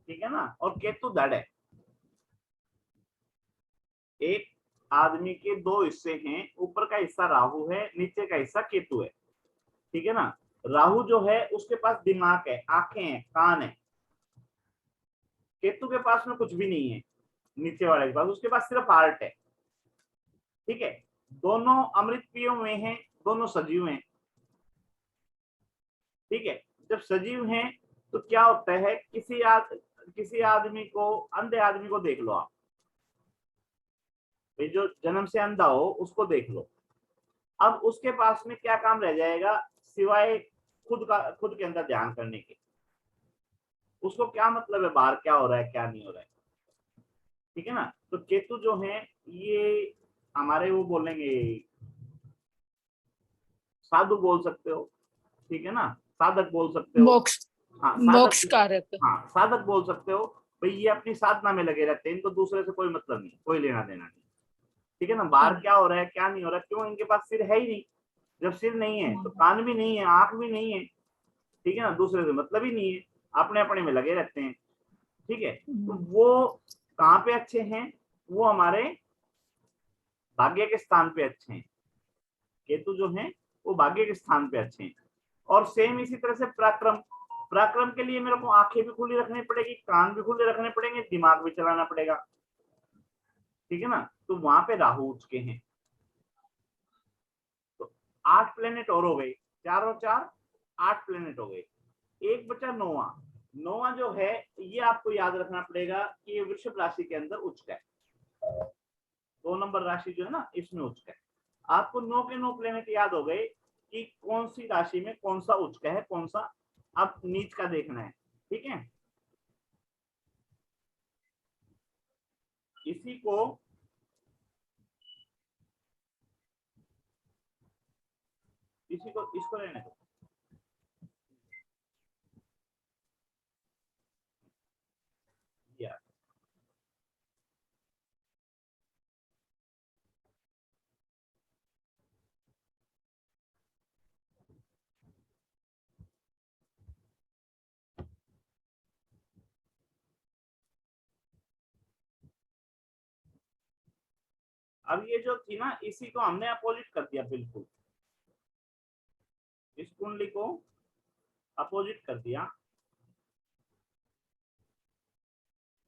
ठीक है ना, और केतु धड़ है। एक आदमी के दो हिस्से हैं, ऊपर का हिस्सा राहु है, नीचे का हिस्सा केतु है, ठीक है ना। राहु जो है उसके पास दिमाग है, आंखें हैं, कान है। केतु के पास में कुछ भी नहीं है, नीचे वाले के पास, उसके पास सिर्फ हार्ट है, ठीक है। दोनों अमृत पियो में हैं, दोनों सजीव हैं, ठीक है। जब सजीव हैं तो क्या होता है, किसी आदमी को, अंधे आदमी को देख लो आप, जो जन्म से अंधा हो उसको देख लो। अब उसके पास में क्या काम रह जाएगा सिवाय खुद के अंदर ध्यान करने के। उसको क्या मतलब है बाहर क्या हो रहा है क्या नहीं हो रहा है, ठीक है ना। तो केतु जो है ये हमारे वो बोलेंगे साधु बोल सकते हो, ठीक है ना, साधक बोल सकते हो। मोक्ष, हाँ मोक्ष साधक, कारक। हाँ साधक बोल सकते हो। भाई ये अपनी साधना में लगे रहते हैं, इनको दूसरे से कोई मतलब नहीं, कोई लेना देना नहीं, ठीक है ना। बाहर क्या हो रहा है क्या नहीं हो रहा है, क्यों, इनके पास सिर है ही नहीं। जब सिर नहीं है तो कान भी नहीं है, आंख भी नहीं है, ठीक है ना, दूसरे से मतलब ही नहीं है, अपने अपने में लगे रहते हैं, ठीक है। तो वो कहाँ पे अच्छे हैं, वो हमारे भाग्य के स्थान पे अच्छे हैं। केतु जो है वो भाग्य के स्थान पे अच्छे हैं। और सेम इसी तरह से पराक्रम, पराक्रम के लिए मेरे को आंखें भी खुली रखनी पड़ेगी, कान भी खुले रखने पड़ेंगे, दिमाग भी चलाना पड़ेगा, ठीक है ना। तो वहां पे राहु उच्च के हैं। तो 8 प्लेनेट और हो गए, 4 और 4 8 प्लेनेट हो गए, एक बचा 9वां। 9वां जो है ये आपको याद रखना पड़ेगा कि ये वृषभ राशि के अंदर उच्च है, 2 नंबर राशि जो है ना इसमें उच्च है। आपको 9 के 9 प्लेनेट याद हो गए कि कौन सी राशि में कौन सा उच्च है, कौन सा अब नीच का देखना है, ठीक है। इसी को इसको लेने दो। या अब ये जो थी ना इसी को हमने अपोजिट कर दिया, बिल्कुल इस कुंडली को अपोजिट कर दिया,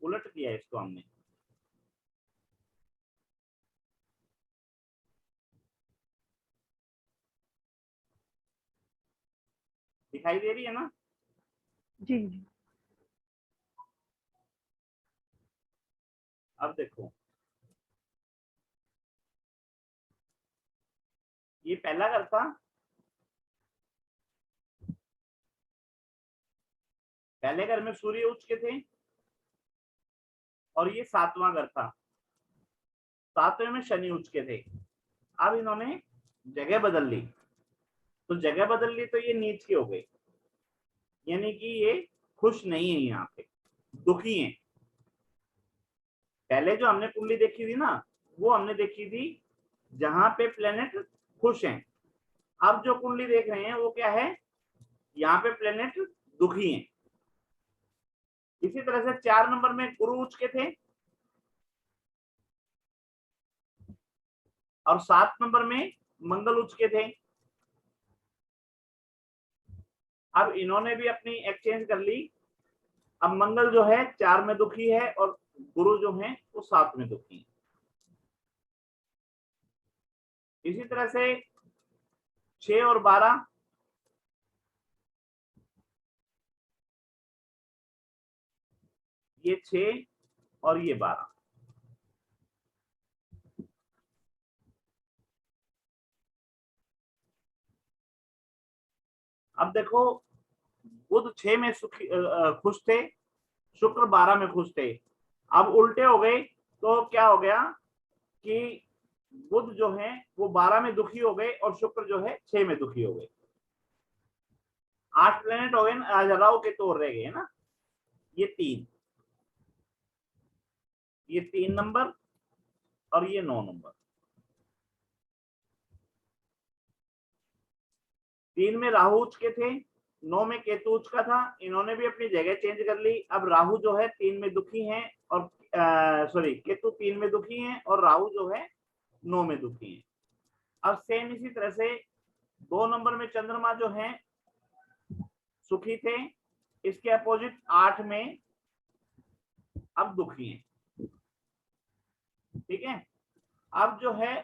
उलट दिया इसको हमने। दिखाई दे रही है ना। जी जी। अब देखो ये पहला घर था, पहले घर में सूर्य उच्च के थे, और ये 7वां घर था, 7वें में शनि उच्च के थे। अब इन्होंने जगह बदल ली, तो जगह बदल ली तो ये नीच के हो गए, यानी कि ये खुश नहीं है, यहाँ पे दुखी हैं। पहले जो हमने कुंडली देखी थी ना वो हमने देखी थी जहां पे प्लेनेट खुश हैं, अब जो कुंडली देख रहे हैं वो क्या है, यहाँ पे प्लेनेट दुखी हैं। इसी तरह से 4 नंबर में गुरु उच्च के थे और 7 नंबर में मंगल उच्च के थे। अब इन्होंने भी अपनी एक्सचेंज कर ली। अब मंगल जो है 4 में दुखी है और गुरु जो है वो 7 में दुखी है। इसी तरह से 6 और 12, ये 6 और ये 12। अब देखो, बुध 6 में खुश थे, शुक्र 12 में खुश थे। अब उल्टे हो गए, तो क्या हो गया कि बुध जो है वो 12 में दुखी हो गए और शुक्र जो है 6 में दुखी हो गए। 8 प्लेनेट हो गए ना, राहु केतु और रह गए ना, ये 3 नंबर और ये 9 नंबर। 3 में राहु उच्च के थे, 9 में केतु उच्च का था। इन्होंने भी अपनी जगह चेंज कर ली। अब राहु जो है 3 में दुखी है और सॉरी, केतु 3 में दुखी है और राहु जो है 9 में दुखी है। अब सेम इसी तरह से 2 नंबर में चंद्रमा जो है सुखी थे, इसके अपोजिट 8 में अब दुखी है। ठीक है, अब जो है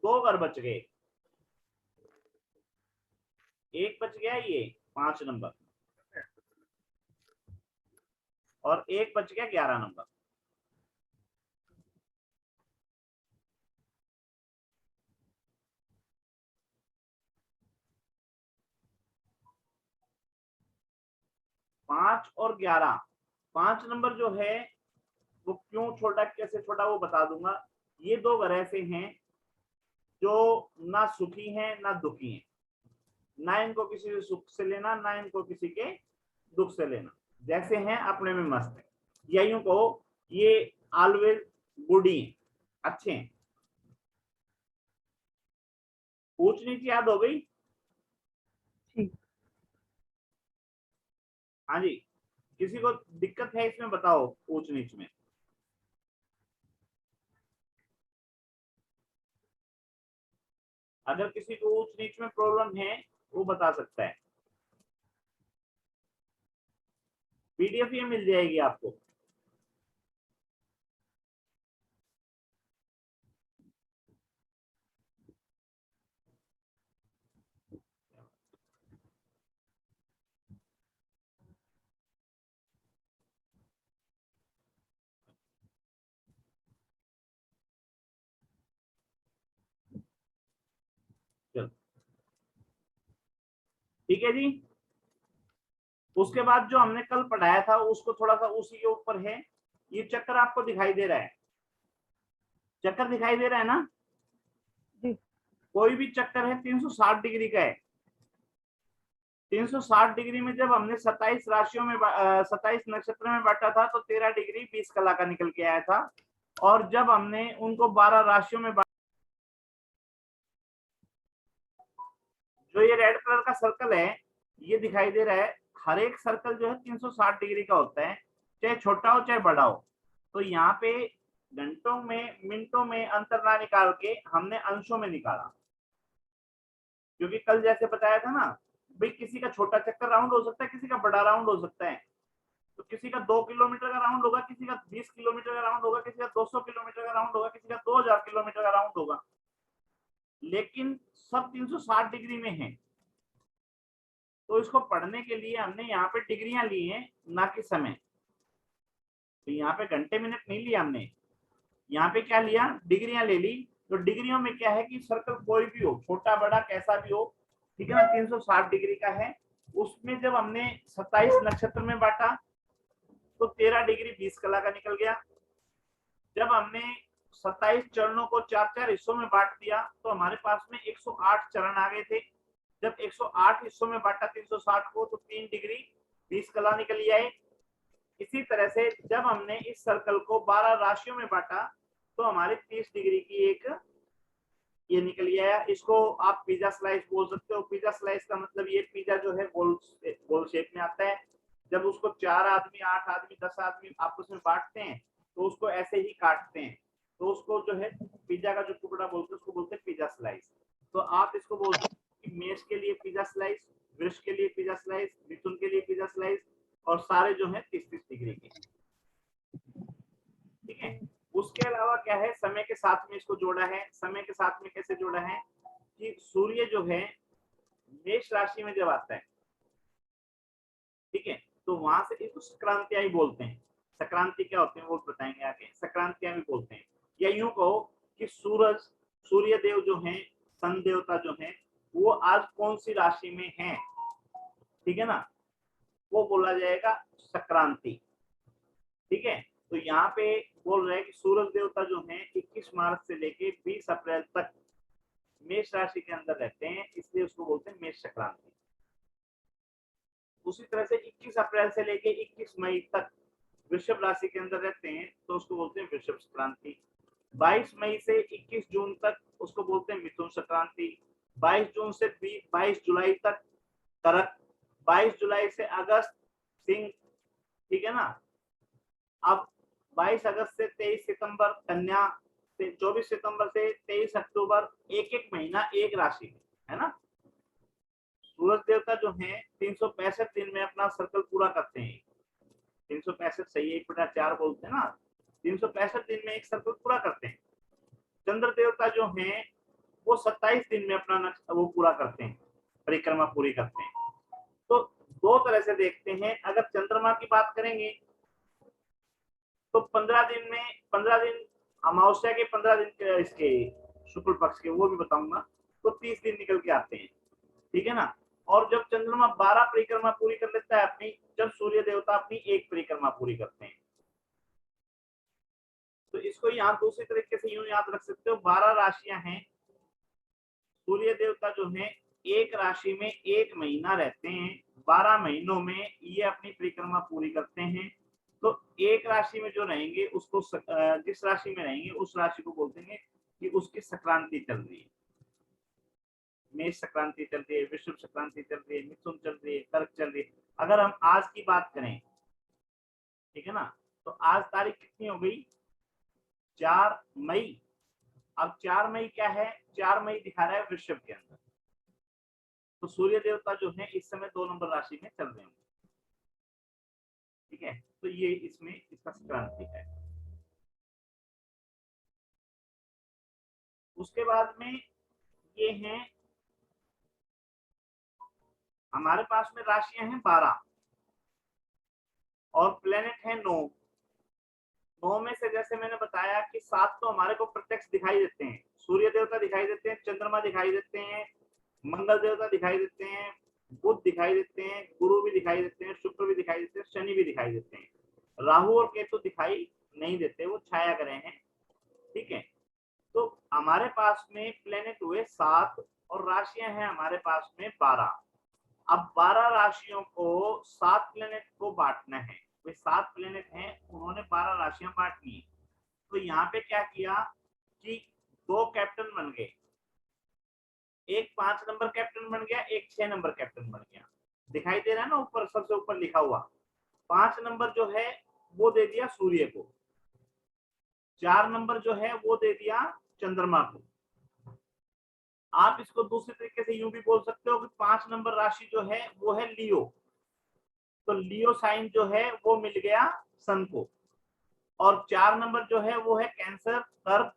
2 घर बच गए, एक बच गया ये 5 नंबर और एक बच गया 11 नंबर। पांच और 11, 5 नंबर जो है वो क्यों छोटा, कैसे छोटा वो बता दूंगा। ये 2 घर ऐसे हैं जो ना सुखी हैं ना दुखी हैं, ना इनको किसी से सुख से लेना ना इनको किसी के दुख से लेना, जैसे हैं अपने में मस्त है। या यूं कहो, ये ऑलवेज गुडी हैं, अच्छे हैं। ऊंच नीच याद हो गई? ठीक। हाँ जी, किसी को दिक्कत है इसमें बताओ, ऊंच नीच में? अगर किसी को ऊंच नीच में प्रॉब्लम है वो बता सकता है। पीडीएफ ये मिल जाएगी आपको। चलो ठीक है जी। उसके बाद जो हमने कल पढ़ाया था उसको थोड़ा सा उसी के ऊपर है। ये चक्कर आपको दिखाई दे रहा है, चक्कर दिखाई दे रहा है ना? जी। कोई भी चक्कर है 360 डिग्री का है। 360 डिग्री में जब हमने 27 राशियों में 27 नक्षत्र में बांटा था तो 13 डिग्री 20 कला का निकल के आया था। और जब हमने उनको 12 राशियों में जो ये रेड कलर का सर्कल है ये दिखाई दे रहा है, हर एक सर्कल जो है 360 डिग्री का होता है, चाहे छोटा हो चाहे बड़ा हो। तो यहाँ पे घंटों में मिनटों में अंतर ना निकाल के हमने अंशों में निकाला, क्योंकि कल जैसे बताया था ना भाई, किसी का छोटा चक्कर राउंड हो सकता है, किसी का बड़ा राउंड हो सकता है। तो किसी का 2 किलोमीटर का राउंड होगा, किसी का 20 किलोमीटर का राउंड होगा, किसी का 200 किलोमीटर का राउंड होगा, किसी का 2000 किलोमीटर का राउंड होगा, लेकिन सब 360 डिग्री में है। तो इसको पढ़ने के लिए हमने यहाँ पे डिग्रियां ली हैं, ना कि समय। तो यहाँ पे घंटे मिनट नहीं लिया हमने, यहाँ पे क्या लिया, डिग्रियां ले ली। तो डिग्रियों में क्या है कि सर्कल कोई भी हो, छोटा बड़ा कैसा भी हो, ठीक है ना, 360 डिग्री का है। उसमें जब हमने 27 नक्षत्र में बांटा तो 13 डिग्री 20 कला का निकल गया। जब हमने 27 चरणों को 4-4 हिस्सों में बांट दिया तो हमारे पास में 108 चरण आ गए थे। जब 108 हिस्सों में बांटा 360 को तो 3 डिग्री 20 कला निकल आए। इसी तरह से जब हमने इस सर्कल को 12 राशियों में बांटा तो हमारे 30 डिग्री की एक ये निकल गया। इसको आप पिज्जा स्लाइस बोल सकते हो। पिज्जा स्लाइस का मतलब ये पिज्जा जो है गोल शेप में आता है। जब उसको 4 आदमी, 8 आदमी, 10 आदमी आपस में बांटते हैं तो उसको ऐसे ही काटते हैं, तो उसको जो है पिज्जा का जो टुकड़ा बोलते हैं उसको बोलते हैं पिज्जा स्लाइस। तो आप इसको बोल सकते हैं कि मेष के लिए पिज्जा स्लाइस, वृष के लिए पिज्जा स्लाइस, मिथुन के लिए पिज्जा स्लाइस, और सारे जो है 30-30 डिग्री के। ठीक है। उसके अलावा क्या है, समय के साथ में इसको जोड़ा है। समय के साथ में कैसे जोड़ा है कि सूर्य जो है मेष राशि में जब आता है, ठीक है, तो वहां से इसको संक्रांतियां ही बोलते हैं। संक्रांति क्या होते हैं वो बताएंगे आगे। संक्रांतियां भी बोलते हैं। या यूं कहो कि सूर्य देव जो हैं, सन देवता जो हैं, वो आज कौन सी राशि में हैं, ठीक है ना, वो बोला जाएगा संक्रांति। ठीक है। तो यहाँ पे बोल रहे हैं कि सूरज देवता जो हैं 21 मार्च से लेके 20 अप्रैल तक मेष राशि के अंदर रहते हैं, इसलिए उसको बोलते हैं मेष संक्रांति। उसी तरह से 21 अप्रैल से लेके 21 मई तक वृषभ राशि के अंदर रहते हैं, तो उसको बोलते हैं वृषभ संक्रांति। 22 मई से 21 जून तक उसको बोलते हैं मिथुन संक्रांति। 22 जून से 22 जुलाई तक करक। 22 जुलाई से अगस्त सिंह, ठीक है ना। अब 22 अगस्त से 23 सितंबर कन्या, 24 सितंबर से 23 अक्टूबर, एक एक महीना एक राशि में, है ना। सूरज देवता जो हैं 365 दिन में अपना सर्कल पूरा करते हैं। 365 सही 1/4 बोलते हैं ना, 365 दिन में एक सर्कल पूरा करते हैं। चंद्र देवता जो हैं वो 27 दिन में अपना वो पूरा करते हैं, परिक्रमा पूरी करते हैं। तो दो तरह से देखते हैं। अगर चंद्रमा की बात करेंगे तो 15 दिन में, 15 दिन अमावस्या के, 15 दिन इसके शुक्ल पक्ष के, वो भी बताऊंगा, तो 30 दिन निकल के आते हैं, ठीक है ना। और जब चंद्रमा 12 परिक्रमा पूरी कर लेता है अपनी, जब सूर्य देवता अपनी एक परिक्रमा पूरी करते हैं, तो इसको यहाँ दूसरी तरीके से यूं याद रख सकते हो। 12 राशियां हैं। सूर्य देवता जो है एक राशि में एक महीना रहते हैं। 12 महीनों में ये अपनी परिक्रमा पूरी करते हैं। तो एक राशि में जो रहेंगे उसको, जिस राशि में रहेंगे उस राशि को बोलते हैं कि उसकी संक्रांति चल रही है। मेष संक्रांति चल रही है, वृषभ संक्रांति चल रही है, मिथुन चल रही है, कर्क चल रही है। अगर हम आज की बात करें, ठीक है ना, तो आज तारीख कितनी हो गई, 4 मई। अब 4 मई क्या है, 4 मई दिखा रहा है वृषभ के अंदर। तो सूर्य देवता जो है इस समय 2 नंबर राशि में चल रहे हैं, ठीक है। तो ये इसमें इसका संक्रांति है। उसके बाद में ये हैं हमारे पास में राशियां हैं 12 और प्लेनेट है 9। 9 में से जैसे मैंने बताया कि 7 तो हमारे को प्रत्यक्ष दिखाई देते हैं। सूर्य देवता दिखाई देते हैं, चंद्रमा दिखाई देते हैं, मंगल देवता दिखाई देते हैं, बुध दिखाई देते हैं, गुरु भी दिखाई देते हैं, शुक्र भी दिखाई देते हैं, शनि भी दिखाई देते हैं। राहु और केतु दिखाई नहीं देते, वो छाया ग्रह हैं, ठीक है। तो हमारे पास में प्लेनेट हुए 7 और राशियां हैं हमारे पास में 12। अब 12 राशियों को 7 प्लेनेट को बांटना है। वे 7 प्लेनेट हैं, उन्होंने 12 राशियां बांटनी है। तो यहाँ पे क्या किया कि 2 कैप्टन बन गए, एक 5 नंबर कैप्टन बन गया, एक 6 नंबर कैप्टन बन गया। दिखाई दे रहा है ना ऊपर, सबसे ऊपर लिखा हुआ 5 नंबर जो है वो दे दिया सूर्य को, 4 नंबर जो है वो दे दिया चंद्रमा को। आप इसको दूसरे तरीके से यूं भी बोल सकते हो कि 5 नंबर राशि जो है वो है लियो, तो लियो साइन जो है वो मिल गया सन को। और 4 नंबर जो है वो है कैंसर, कर्क,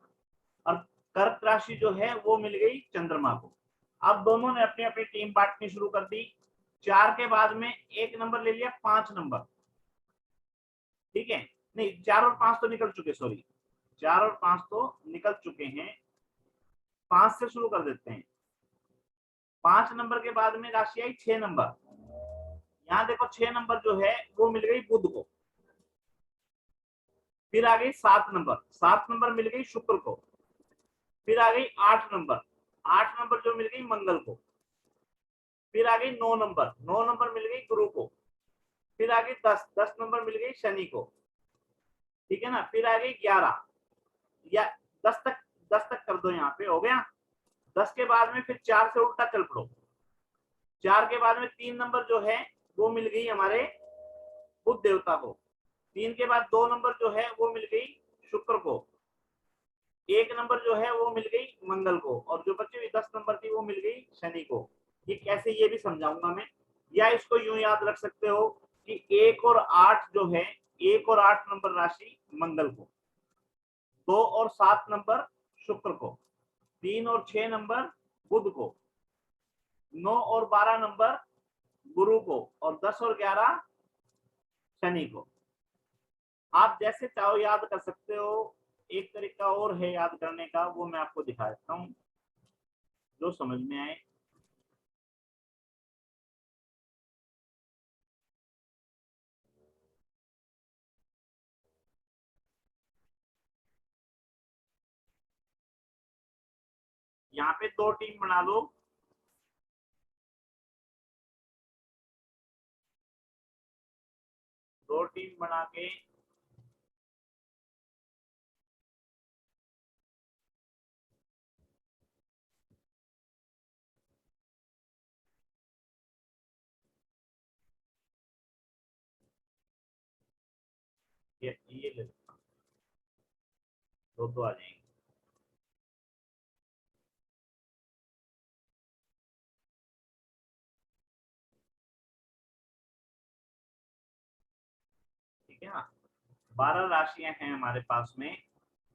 और कर्क राशि जो है वो मिल गई चंद्रमा को। अब दोनों ने अपनी अपनी टीम बांटनी शुरू कर दी। 4 के बाद में एक नंबर ले लिया 5 नंबर, ठीक है। नहीं, 4 और 5 तो निकल चुके, सॉरी, 4 और 5 तो निकल चुके हैं। 5 से शुरू कर देते हैं। 5 नंबर के बाद में राशि आई 6 नंबर। यहाँ देखो 6 नंबर जो है वो मिल गई बुध को। फिर आ गई 7 नंबर, 7 नंबर मिल गई शुक्र को। फिर आ गई 8 नंबर, 8 नंबर जो मिल गई मंगल को। फिर आ गई 9 नंबर, 9 नंबर मिल गई गुरु को। फिर आ गई 10, 10 नंबर मिल गई शनि को, ठीक है ना। फिर आ गई 11 या 10 तक, 10 तक कर दो, यहाँ पे हो गया। 10 के बाद में फिर 4 से उल्टा चल पड़ो। 4 के बाद में 3 नंबर जो है वो मिल गई हमारे बुध देवता को। 3 के बाद 2 नंबर जो है वो मिल गई शुक्र को। 1 नंबर जो है वो मिल गई मंगल को, और जो बची हुई 10 नंबर थी वो मिल गई शनि को। ये कैसे, ये भी समझाऊंगा मैं। या इसको यूं याद रख सकते हो कि 1 और 8 जो है, 1 और 8 नंबर राशि मंगल को, 2 और 7 नंबर शुक्र को, 3 और 6 नंबर बुध को, 9 और 12 नंबर गुरु को, और 10 और 11 शनि को। आप जैसे चाहो याद कर सकते हो। एक तरीका और है याद करने का, वो मैं आपको दिखा देता हूँ जो समझ में आए। यहाँ पे 2 टीम बना लो। दो टीम बना के ये ले, दो आ जाएंगे। ठीक है ना। 12 राशियां हैं हमारे पास में।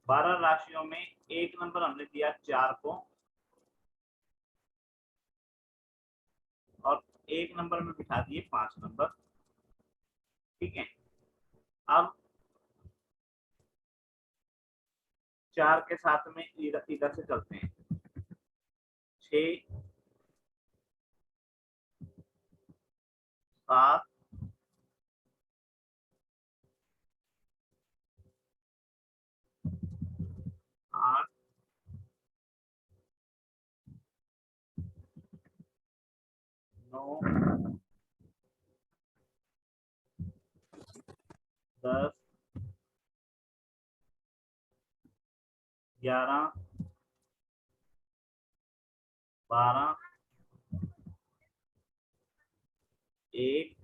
12 राशियों में एक नंबर हमने दिया 4 को, और एक नंबर में बिठा दिए 5 नंबर। ठीक है। अब 4 के साथ में इधर से चलते हैं। 6, 7, 8, 9, 10, 11, 12, 1,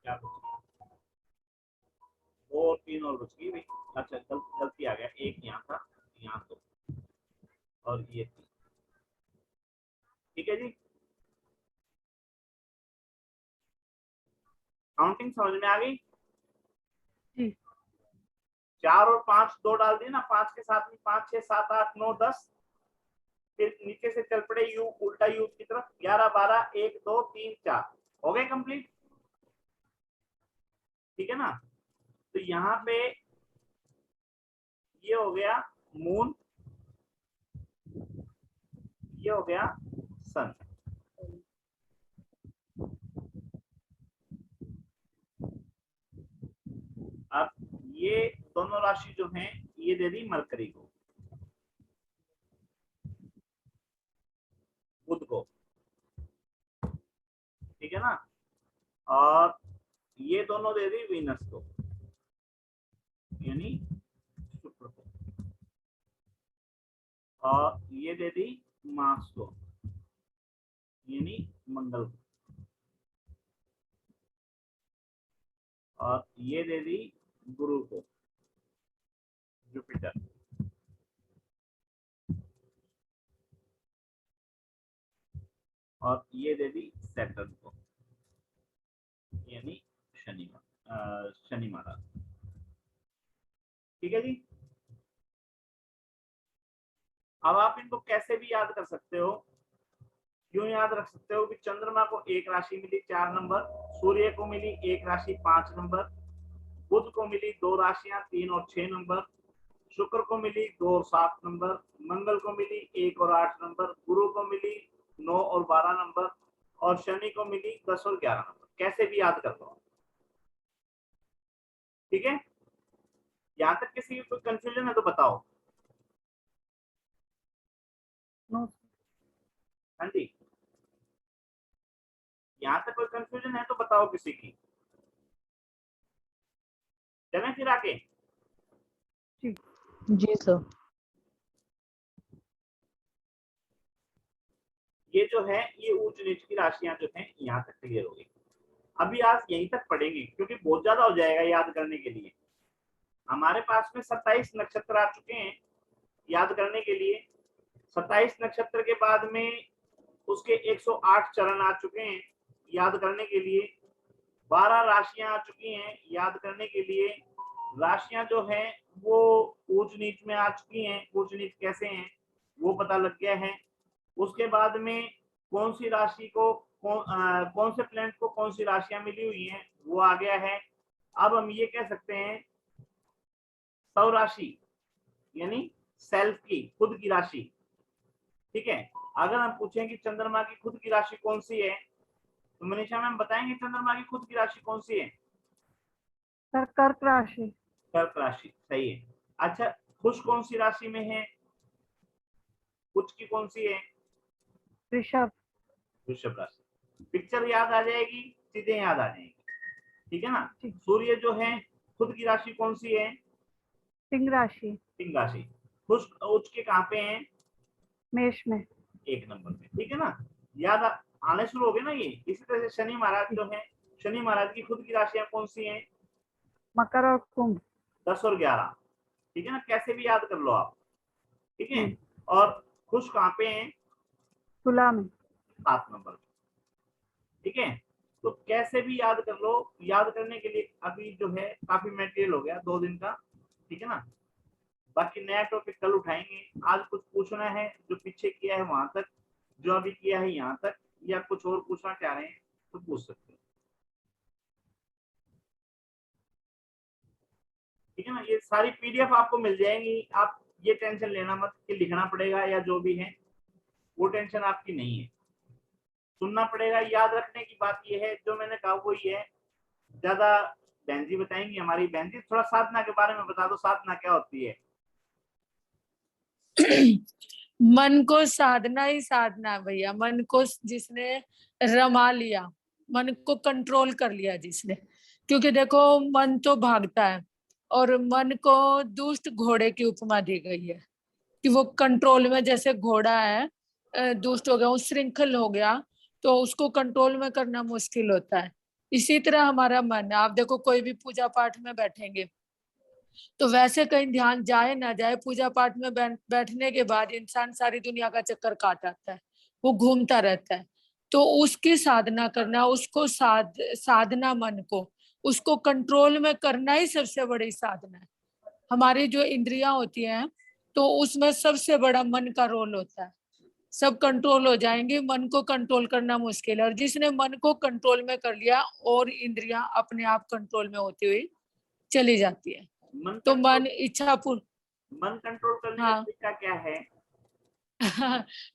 क्या बच गया? 2 और 3 और बच गई भाई। अच्छा, गलती आ गया, एक यहाँ था, यहाँ 2 और ये 3। ठीक है जी। काउंटिंग समझ में आ गई। जी 4 और 5 2 डाल दिए ना, 5 के साथ में 5, 6, 7, 8, 9, 10। फिर नीचे से चल पड़े यू, उल्टा यू की तरफ। 11, 12, 1, 2, 3, 4 हो गए कंप्लीट। ठीक है ना। तो यहाँ पे ये हो गया मून, ये हो गया सन। अब ये दोनों राशि जो हैं ये दे दी मरकरी को, बुध को। ठीक है ना। और ये दोनों दे दी वीनस को, यानी शुक्र को। और ये दे दी मार्स को, यानी मंगल को। और ये दे दी गुरु को, जुपिटर। और ये दे दी सैटर्न को, यानी शनि महाराज। ठीक है जी। अब आप इनको कैसे भी याद कर सकते हो। यूं याद रख सकते हो कि चंद्रमा को एक राशि मिली 4 नंबर, सूर्य को मिली एक राशि 5 नंबर, बुध को मिली 2 राशियां 3 और 6 नंबर, शुक्र को मिली 2 और 7 नंबर, मंगल को मिली 1 और 8 नंबर, गुरु को मिली 9 और 12 नंबर, और शनि को मिली 10 और 11 नंबर। कैसे भी याद कर लो। ठीक है। यहाँ तक किसी को कोई कंफ्यूजन है तो बताओ। नो हाँ जी, यहाँ तक कोई कंफ्यूजन है तो बताओ किसी की। चलें फिर आगे। जी सर। ये जो है ये ऊंच नीच की राशियां जो हैं यहाँ तक क्लियर हो गई। अभी आज यहीं तक पढ़ेंगे क्योंकि बहुत ज्यादा हो जाएगा याद करने के लिए। हमारे पास में 27 नक्षत्र आ चुके हैं याद करने के लिए। 27 नक्षत्र के बाद में उसके 108 चरण आ चुके हैं याद करने के लिए। 12 राशियां आ चुकी हैं याद करने के लिए। राशियां जो हैं वो ऊंच नीच में आ चुकी हैं, ऊंच नीच कैसे हैं वो पता लग गया है। उसके बाद में कौन सी राशि को कौन से प्लैनेट को कौन सी राशियां मिली हुई हैं वो आ गया है। अब हम ये कह सकते हैं सौ राशि यानी सेल्फ की खुद की राशि, ठीक है। अगर हम पूछें कि चंद्रमा की खुद की राशि कौन सी है तो मनीषा मैम बताएंगे चंद्रमा की खुद की राशि कौन सी है? सर कर्क राशि। कर्क राशि सही है। अच्छा खुश कौन सी राशि में है? कुछ की कौन सी है? वृषभ। वृषभ राशि। पिक्चर याद आ जाएगी, चीजें याद आ जाएंगी, ठीक है ना। ठीक। सूर्य जो है खुद की राशि कौन सी है? सिंह राशि। सिंह राशि। खुश उच्च के कहाँ पे हैं? मेष में। एक नंबर पे, ठीक है ना। याद आने शुरू हो गए ना ये। इसी तरह से शनि महाराज जो है, शनि महाराज की खुद की राशियां कौन सी हैं? मकर और कुंभ। 10 और 11, ठीक है ना। कैसे भी याद कर लो आप, ठीक है। जी। और खुश कहाँ पे हैं? तुला में। 7 नंबर पे, ठीक है। तो कैसे भी याद कर लो। याद करने के लिए अभी जो है काफी मटेरियल हो गया 2 दिन का, ठीक है ना। बाकी नया टॉपिक कल उठाएंगे। आज कुछ पूछना है जो पीछे किया है वहां तक, जो अभी किया है यहाँ तक, या कुछ और पूछना चाह रहे हैं तो पूछ सकते हैं, ठीक है ना। ये सारी पीडीएफ आपको मिल जाएंगी। आप ये टेंशन लेना मत कि लिखना पड़ेगा या जो भी है, वो टेंशन आपकी नहीं है। सुनना पड़ेगा। याद रखने की बात ये है जो मैंने कहा वो ये है। ज्यादा बहन जी बताएंगी, हमारी बहन जी। थोड़ा साधना के बारे में बता दो, साधना क्या होती है? मन को साधना ही साधना है भैया। मन को जिसने रमा लिया, मन को कंट्रोल कर लिया जिसने, क्योंकि देखो मन तो भागता है और मन को दुष्ट घोड़े की उपमा दी गई है कि वो कंट्रोल में, जैसे घोड़ा है दुष्ट हो गया, उच्छृंखल हो गया, तो उसको कंट्रोल में करना मुश्किल होता है। इसी तरह हमारा मन है। आप देखो कोई भी पूजा पाठ में बैठेंगे तो वैसे कहीं ध्यान जाए ना जाए, पूजा पाठ में बैठने के बाद इंसान सारी दुनिया का चक्कर काट आता है, वो घूमता रहता है। तो उसकी साधना करना, उसको साधना, मन को उसको कंट्रोल में करना ही सबसे बड़ी साधना है। हमारी जो इंद्रियां होती हैं तो उसमें सबसे बड़ा मन का रोल होता है। सब कंट्रोल हो जाएंगे, मन को कंट्रोल करना मुश्किल है। और जिसने मन को कंट्रोल में कर लिया और इंद्रियां अपने आप कंट्रोल में होती हुई चली जाती है। मन तो कंट्रोल, मन इच्छा पूर्ण, मन कंट्रोल करने का हाँ तरीका क्या है?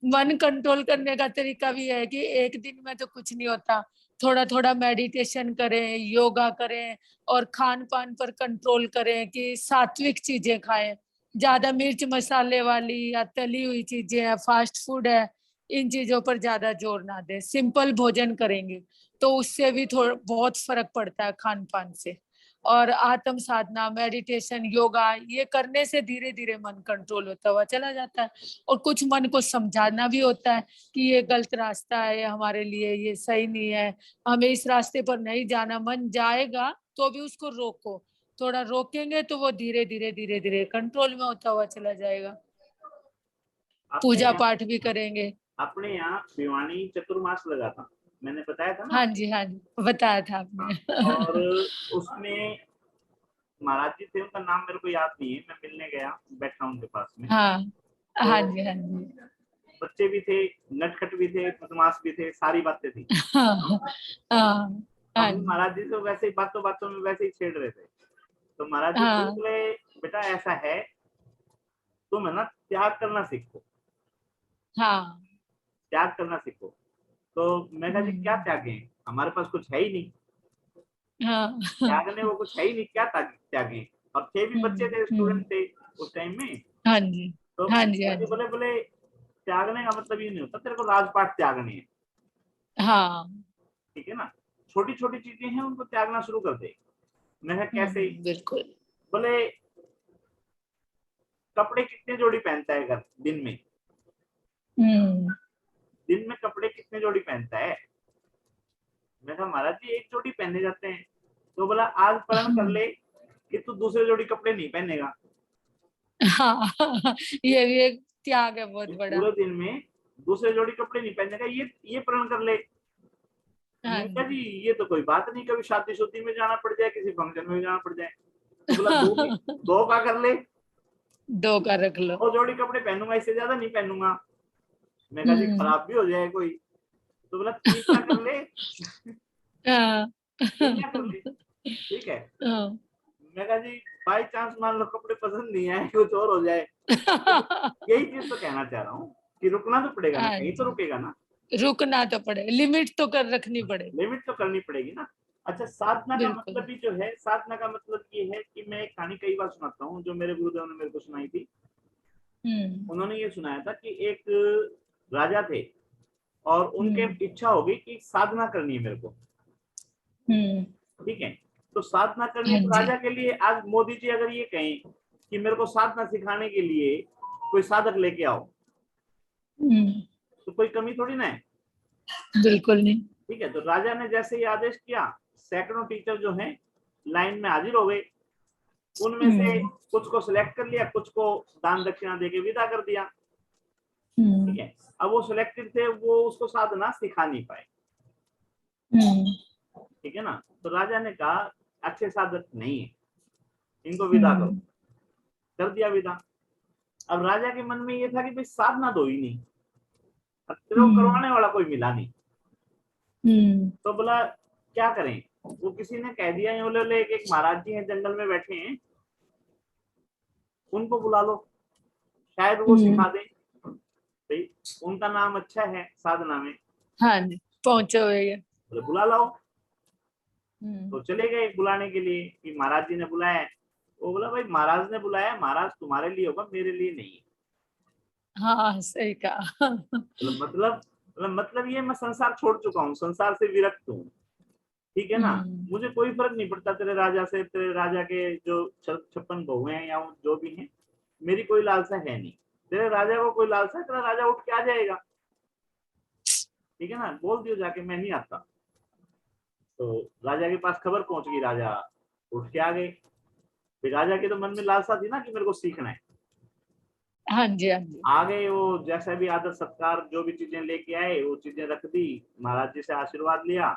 मन कंट्रोल करने का तरीका भी है कि एक दिन में तो कुछ नहीं होता। थोड़ा थोड़ा मेडिटेशन करें, योगा करें और खान पान पर कंट्रोल करें कि सात्विक चीजें खाएं। ज्यादा मिर्च मसाले वाली या तली हुई चीजें है, फास्ट फूड है, इन चीजों पर ज्यादा जोर ना दें। सिंपल भोजन करेंगे तो उससे भी थोड़ा बहुत फर्क पड़ता है खान पान से। और आत्म साधना, मेडिटेशन, योगा, ये करने से धीरे धीरे मन कंट्रोल होता हुआ चला जाता है। और कुछ मन को समझाना भी होता है कि ये गलत रास्ता है, हमारे लिए ये सही नहीं है, हमें इस रास्ते पर नहीं जाना। मन जाएगा तो भी उसको रोको, थोड़ा रोकेंगे तो वो धीरे धीरे धीरे धीरे कंट्रोल में होता हुआ चला जाएगा। अपने पूजा यहाँ पाठ भी करेंगे। अपने यहाँ भिवानी चतुर्मास लगा था, मैंने बताया था ना हाँ आपको। जी, हाँ जी, बताया था हाँ, आपने। और उसमें महाराज जी थे, उनका नाम मेरे को याद नहीं है। मैं मिलने गया, बैठा उनके पास में। हाँ तो हाँ जी, हाँ जी। बच्चे भी थे, नटखट भी थे, बदमाश भी थे, सारी बातें थी। हाँ हाँ हाँ हम जी, महाराज जी से वैसे ही बातों बातों में वैसे ही छेड़ रहे थे। तो महाराज जी हाँ पूछ रहे, बेटा ऐसा है, तुम है ना त्याग करना सीखो, हाँ। त्याग करना सीखो। तो मैं कहा जी क्या हम्म, त्यागें, हमारे पास कुछ है ही नहीं, हाँ। त्यागने वो कुछ है ही नहीं, क्या त्यागें। और थे भी बच्चे थे, स्टूडेंट हम्म। थे उस टाइम में। हाँ जी, तो हाँ जी, हाँ महाराज जी जी। बोले बोले त्यागने का मतलब ये नहीं होता तेरे को राजपाट त्यागने है, हाँ। ठीक है ना। छोटी छोटी चीजें हैं उनको त्यागना शुरू कर दे। मैं कहा कैसे? बिल्कुल। बोले कपड़े कितने जोड़ी पहनता है घर दिन में? हम्म, दिन में कपड़े कितने जोड़ी पहनता है? मैं कहा महाराज जी एक जोड़ी पहने जाते हैं। तो बोला आज प्रण कर ले कि तू दूसरे जोड़ी कपड़े नहीं पहनेगा। हाँ, ये भी एक त्याग है बहुत इस बड़ा। पूरे दिन में दूसरे जोड़ी कपड़े नहीं पहनेगा, ये प्रण कर ले। हाँ मैं कहा जी। जी ये तो कोई बात नहीं, कभी शादी शुदी में जाना पड़ जाए, किसी फंक्शन में जाना पड़ जाए। तो बोला दो का कर ले, 2 का रख लो। 2 जोड़ी कपड़े पहनूंगा, इससे ज्यादा नहीं पहनूंगा। मैं कहा जी हम्म, खराब भी हो जाए कोई। तो बोला 3 का कर ले, हाँ। 3 का कर ले, ठीक है। हाँ। मैं कहा जी बाई चांस मान लो कपड़े पसंद नहीं आए, कुछ और हो जाए। तो यही चीज तो कहना चाह रहा हूँ कि रुकना तो पड़ेगा ना, हाँ कहीं तो जी, रुकेगा ना, रुकना तो पड़े, लिमिट तो कर रखनी पड़ेगी। लिमिट तो करनी पड़ेगी ना। अच्छा साधना का बिल्कुल। मतलब भी जो है, साधना का मतलब ये है कि मैं एक कहानी कई बार सुनाता हूँ जो मेरे गुरुदेव ने मेरे को सुनाई थी। हम्म। उन्होंने ये सुनाया था कि एक राजा थे और उनके हम्म। इच्छा हो गई कि साधना करनी है मेरे को, हम्म। ठीक है। तो साधना करनी है, हाँ तो जी। राजा के लिए आज मोदी जी अगर ये कहें कि मेरे को साधना सिखाने के लिए कोई साधक लेके आओ, हम्म। तो कोई कमी थोड़ी ना है, बिल्कुल नहीं। ठीक है। तो राजा ने जैसे ही आदेश किया, सैकड़ों टीचर जो हैं लाइन में हाजिर हो गए। उनमें से हम्म। कुछ को सिलेक्ट कर लिया, कुछ को दान दक्षिणा देके विदा कर दिया, ठीक हम्म। है। अब वो सिलेक्टेड थे, वो उसको साधना सिखा नहीं पाए, हम्म। ठीक है ना। तो राजा ने कहा अच्छे साधक नहीं है, इनको विदा करो। हम्म। कर दिया विदा। अब राजा के मन में ये था कि भाई साधना तो ही नहीं, अब तेरे को हम्म। करवाने वाला कोई मिला नहीं। हम्म। तो बोला क्या करें। वो किसी ने कह दिया, बोले एक महाराज जी हैं जंगल में बैठे हैं, उनको बुला लो, शायद वो हम्म। सिखा दें। भाई उनका नाम अच्छा है साधना में, हाँ जी, पहुंचे हुए है। बोले बुला लाओ। हम्म। तो चले गए बुलाने के लिए कि महाराज जी ने बुलाया है। वो बोला भाई महाराज ने बुलाया, महाराज तुम्हारे लिए होगा, मेरे लिए नहीं। हाँ, सही कहा। मतलब ये मैं संसार छोड़ चुका हूँ, संसार से विरक्त हूँ, ठीक है ना। हम्म। मुझे कोई फर्क नहीं पड़ता तेरे राजा से, तेरे राजा के जो 56 बहुएं हैं या जो भी हैं, मेरी कोई लालसा है नहीं। तेरे राजा को कोई लालसा है, तेरा राजा उठ के आ जाएगा, ठीक है ना। बोल दियो जाके मैं नहीं आता। तो राजा के पास खबर पहुंच गई, राजा उठ के आ गए। फिर राजा के तो मन में लालसा थी ना कि मेरे को सीखना है। हाँ जी, हाँ जी। आ गए, वो जैसा भी आदर सत्कार जो भी चीजें लेके आए वो चीजें रख दी, महाराज जी से आशीर्वाद लिया।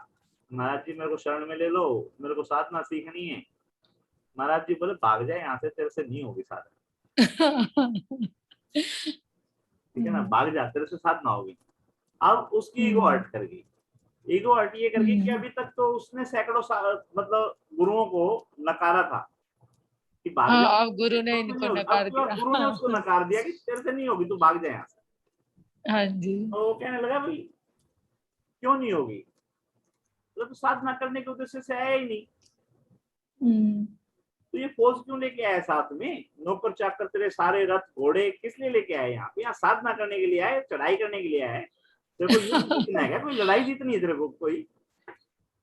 महाराज जी मेरे को शरण में ले लो, मेरे को साधना सीखनी है। महाराज जी बोले भाग जाए यहाँ से, तेरे से नहीं होगी साधना, ठीक है ना, हम्म। भाग जा, तेरे से साधना होगी। अब उसकी ईगो हम्म। हर्ट कर गई। ईगो हर्ट ये कर गई कि हम्म। अभी तक तो उसने सैकड़ों मतलब गुरुओं को नकारा था कि भाग जा, हाँ, अब गुरु ने तो नहीं इनको होगी। अब नकार तो दिया। गुरु ने उसको नकार दिया कि तेरे से नहीं होगी, तू भाग जाए यहाँ से। हाँ जी। तो वो कहने लगा भाई क्यों नहीं होगी, तो साधना करने के उद्देश्य से आया ही नहीं, हम्म। तो ये फौज क्यों लेके आया साथ में, नौकर चाकर तेरे सारे रथ घोड़े किस लिए लेके आए यहाँ पे, यहाँ साधना करने के लिए आए, चढ़ाई करने के लिए आए, तेरे को युद्ध जीतना है क्या, कोई लड़ाई जीतनी है तेरे को कोई,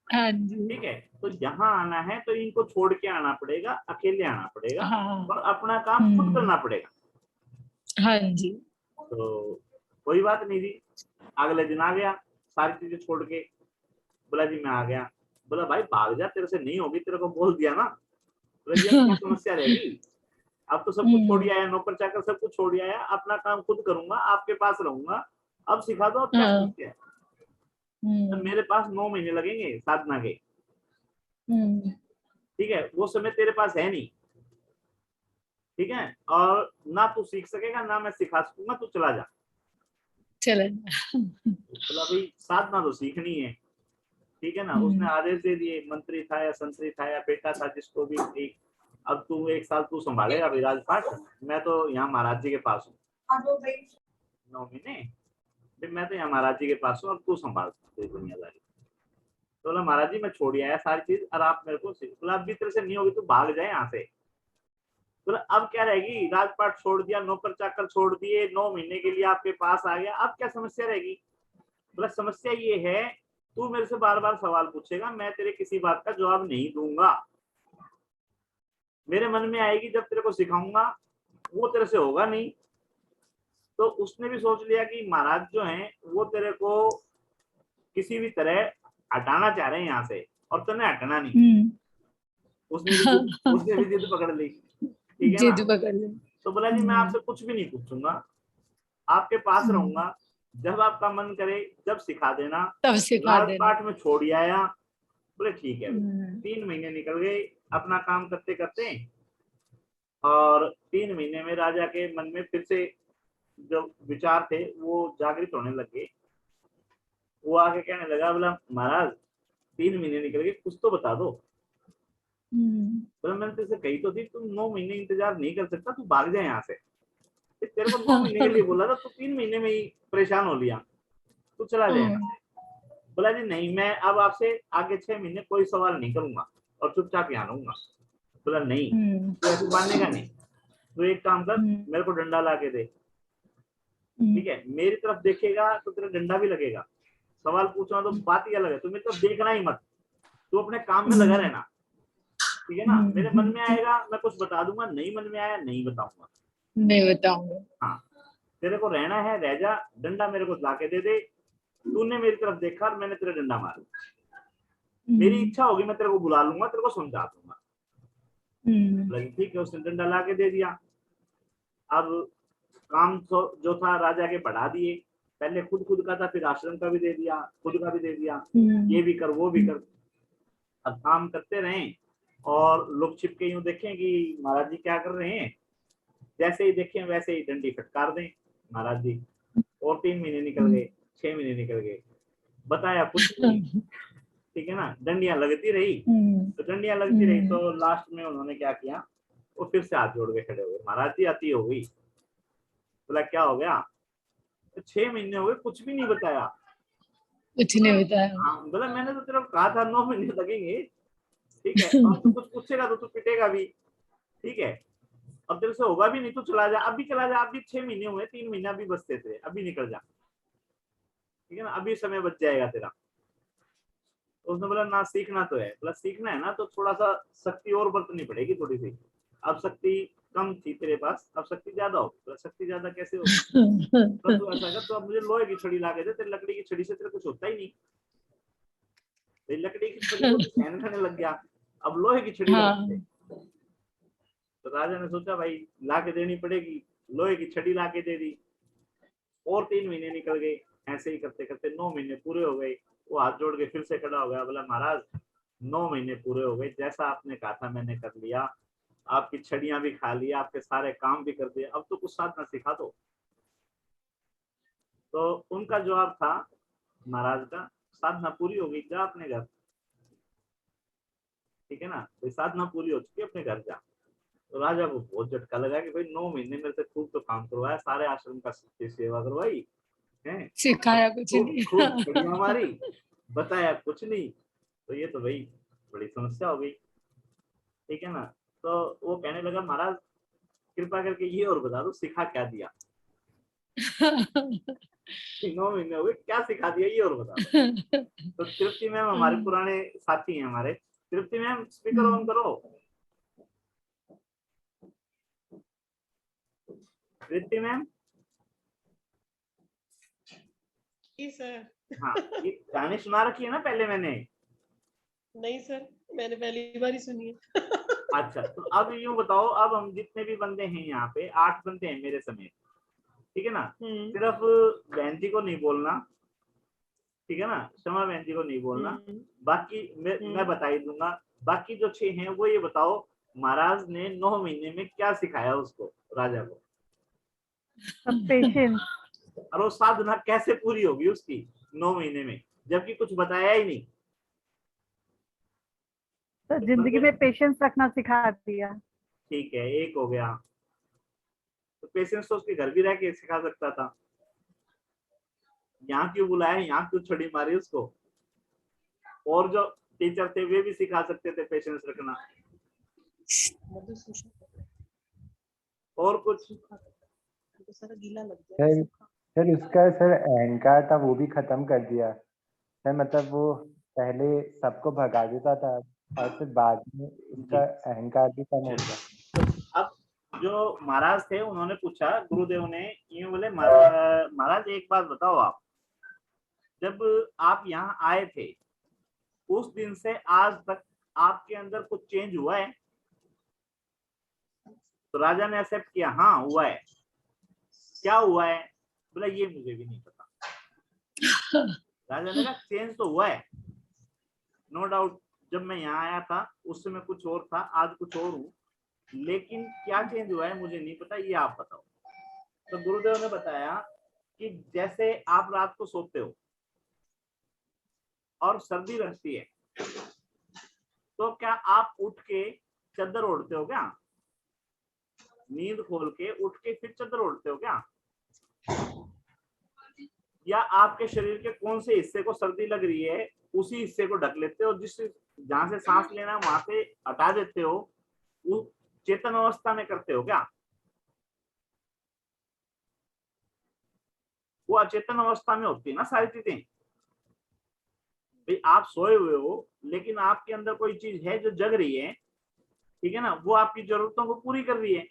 हाँ जी। ठीक है। तो यहाँ आना है तो इनको छोड़ के आना पड़ेगा, अकेले आना पड़ेगा हाँ। और अपना काम खुद हम्म। करना पड़ेगा। हाँ जी। तो कोई बात नहीं जी, अगले दिन आ गया सारी चीजें छोड़ के, बोला जी मैं आ गया। बोला भाई भाग जा, तेरे से नहीं होगी, तेरे को बोल दिया ना। बोला जी अब क्या समस्या रहेगी, अब तो सब कुछ छोड़ हम्म। आया, नौकर चाकर सब कुछ छोड़ आया, अपना काम खुद करूंगा, आपके पास रहूंगा, अब सिखा दो, अब क्या हाँ। समस्या है। अब हम्म। मेरे पास 9 महीने लगेंगे साधना के, हम्म। ठीक है, वो समय तेरे पास है नहीं, ठीक है, और ना तू सीख सकेगा ना मैं सिखा सकूंगा, तू चला जा। चले। बोला भाई साधना तो सीखनी है, ठीक है ना। उसने हम्म। आदेश दे दिए, मंत्री था या संतरी था या बेटा था जिसको भी थी, अब तू 1 साल तू संभालेगा भाई राजपाट, मैं तो यहाँ महाराज जी के पास हूँ 9 महीने, फिर मैं तो यहाँ महाराज जी के पास हूँ, अब तू संभाल पूरी दुनियादारी। तो बोला महाराज जी मैं छोड़ आया सारी चीज, और आप मेरे को बोला अब भी तेरे से नहीं होगी, तू भाग जाए यहाँ से। बोला अब क्या रहेगी, राजपाट छोड़ दिया, नौकर चाकर छोड़ दिए, 9 महीने के लिए आपके पास आ गया, अब क्या समस्या रहेगी। बोला समस्या ये है, तू मेरे से बार बार सवाल पूछेगा, मैं तेरे किसी बात का जवाब नहीं दूंगा, मेरे मन में आएगी जब तेरे को सिखाऊंगा वो तेरे से होगा नहीं। तो उसने भी सोच लिया कि महाराज जो हैं वो तेरे को किसी भी तरह हटाना चाह रहे हैं यहाँ से, और तूने हटना नहीं। उसने भी जिद पकड़ ली, ठीक है ना। जिद पकड़ ली। तो बोला जी मैं आपसे कुछ भी नहीं पूछूंगा, आपके पास रहूंगा, जब आपका मन करे जब सिखा देना, तब सिखा देना। राजपाट में छोड़ आया। बोले ठीक है। 3 महीने निकल गए अपना काम करते करते, और 3 महीने में राजा के मन में फिर से जो विचार थे वो जागृत होने लगे। वो आके कहने लगा, बोला महाराज 3 महीने निकल गए, कुछ तो बता दो। बोला मैंने तुझसे कही तो थी, तुम 9 महीने इंतजार नहीं कर सकता, तू भाग जाए यहाँ से। तेरे को 9 महीने के लिए बोला था, तू 3 महीने में ही परेशान हो लिया, तू चला जाए यहाँ से। बोला जी नहीं, मैं अब आपसे आगे 6 महीने कोई सवाल नहीं करूंगा और चुपचाप यहाँ रहूंगा। बोला नहीं, तू ऐसे मानेगा नहीं, तो एक काम कर, मेरे को डंडा ला के दे, ठीक है, मेरी तरफ देखेगा तो तेरा डंडा भी लगेगा, सवाल पूछना तो बात ही अलग है, तू मेरी तरफ देखना ही मत, तू अपने काम में लगा रहना, ठीक है ना। मेरे मन में आएगा मैं कुछ बता दूंगा, नहीं मन में आया नहीं बताऊंगा, नहीं बताऊंगा। हाँ तेरे को रहना है रह जा, डंडा मेरे को ला के दे दे, तूने मेरी तरफ देखा और मैंने तेरा डंडा मारा, मेरी इच्छा होगी मैं तेरे को बुला लूंगा, तेरे को समझा दूंगा। लगी ठीक है, उसने डंडा ला के दे दिया। अब काम जो था राजा के बढ़ा दिए, पहले खुद का था, फिर आश्रम का भी दे दिया, खुद का भी दे दिया, ये भी कर वो भी कर। अब काम करते रहे और लोग छिपके यूं देखें कि महाराज जी क्या कर रहे हैं, जैसे ही देखें वैसे ही डंडी फटकार दें महाराज जी। और 3 महीने निकल गए, 6 महीने निकल गए, बताया कुछ नहीं, ठीक है ना, डंडियां लगती रही। तो डंडियां लगती रही तो लास्ट में उन्होंने क्या किया, वो फिर से हाथ जोड़ के खड़े हो गए, महाराज जी अति हो गई। बोला क्या हो गया, तो 6 महीने हो गए कुछ भी नहीं बताया। कुछ नहीं बताया। हाँ, बोला मैंने तो तेरे को कहा था 9 महीने लगेंगे, ठीक है, और तू कुछ पूछेगा तो तू पिटेगा भी, ठीक है, अब तेरे से होगा भी नहीं, तो चला जा, अभी चला जा, अभी 6 महीने हुए, 3 महीना भी बचते थे, अभी निकल जा, ठीक है ना, अभी समय बच जाएगा तेरा। तो उसने बोला ना सीखना तो है। बोला सीखना है ना तो थोड़ा सा शक्ति और बरतनी पड़ेगी थोड़ी सी, अब शक्ति कम थी तेरे पास, अब शक्ति ज्यादा हो। बोला शक्ति ज्यादा कैसे होगी, तो तू ऐसा कर, तो अब मुझे लोहे की छड़ी ला के दे, तेरे लकड़ी की छड़ी से तेरे कुछ होता ही नहीं, तेरी लकड़ी की छड़ी को सहन करने लग गया, अब लोहे की छड़ी ला के दे। तो राजा ने सोचा भाई ला के देनी पड़ेगी, लोहे की छड़ी ला के दे दी। और 3 महीने निकल गए, ऐसे ही करते करते 9 महीने पूरे हो गए। वो हाथ जोड़ के फिर से खड़ा हो गया, बोला महाराज 9 महीने पूरे हो गए, जैसा आपने कहा था मैंने कर लिया, आपकी छड़ियां भी खा लिया, आपके सारे काम भी कर दिए, अब तो कुछ साधना सिखा दो। तो उनका जवाब था महाराज का, साधना पूरी हो गई, जा अपने घर, ठीक है ना, तो साधना पूरी हो चुकी है, अपने घर जा। तो राजा को बहुत झटका लगा कि भाई 9 महीने मेरे से खूब तो काम करवाया, सारे आश्रम का सेवा करवाई है, सिखाया कुछ नहीं। खूब छड़ियां हमारी, बताया कुछ नहीं, तो ये तो भाई बड़ी समस्या हो गई, ठीक है ना। तो वो कहने लगा महाराज कृपा करके ये और बता दो सिखा क्या दिया, 9 महीने हो गए क्या सिखा दिया ये और बता दो। तो तृप्ति मैम हमारे पुराने साथी हैं हमारे, तृप्ति मैम स्पीकर ऑन करो, तृप्ति मैम। सर हाँ ये गाने सुना रखी है ना पहले मैंने। नहीं सर, मैंने पहली बार ही सुनी है। अच्छा तो अब यूं बताओ, अब हम जितने भी बंदे हैं यहाँ पे 8 बंदे हैं मेरे समेत, ठीक है ना, सिर्फ बहन जी को नहीं बोलना, ठीक है ना, क्षमा बहन जी को नहीं बोलना, बाकी मैं बता ही दूंगा। बाकी जो 6 हैं वो ये बताओ महाराज ने 9 महीने में क्या सिखाया उसको, राजा को, पेशेंस। और वो साधना कैसे पूरी होगी उसकी 9 महीने में, जबकि कुछ बताया ही नहीं। तो जिंदगी में पेशेंस रखना सिखा दिया। ठीक है, एक हो गया, तो पेशेंस तो उसके घर भी रह के सिखा सकता था, यहाँ क्यों बुलाया, यहाँ क्यों छड़ी मारी उसको, और जो टीचर थे वे भी सिखा सकते थे पेशेंस रखना। और कुछ सारा गीला लग सर, सर उसका सर अहंकार था वो भी खत्म कर दिया सर, मतलब वो पहले सबको भगा देता था और फिर बाद में उसका अहंकार भी कम हो गया। जो महाराज थे उन्होंने पूछा, गुरुदेव ने यूं बोले, महाराज एक बात बताओ, आप जब आप यहाँ आए थे उस दिन से आज तक आपके अंदर कुछ चेंज हुआ है? तो राजा ने एक्सेप्ट किया, हाँ हुआ है। क्या हुआ है? बोला ये मुझे भी नहीं पता। राजा ने कहा चेंज तो हुआ है, नो डाउट। जब मैं यहाँ आया था उस समय कुछ और था, आज कुछ और हूँ, लेकिन क्या चेंज हुआ है मुझे नहीं पता, ये आप बताओ। तो गुरुदेव ने बताया कि जैसे आप रात को सोते हो और सर्दी लगती है, तो क्या आप उठ के चादर ओढ़ते हो क्या? नींद खोल के उठ के फिर चादर ओढ़ते हो क्या? या आपके शरीर के कौन से हिस्से को सर्दी लग रही है उसी हिस्से को ढक लेते हो, जिस जहां से सांस लेना है वहां से हटा देते हो, वो चेतन अवस्था में करते हो क्या? वो अचेतन अवस्था में होती है ना सारी चीजें। भाई आप सोए हुए हो लेकिन आपके अंदर कोई चीज है जो जग रही है, ठीक है ना, वो आपकी जरूरतों को पूरी कर रही है।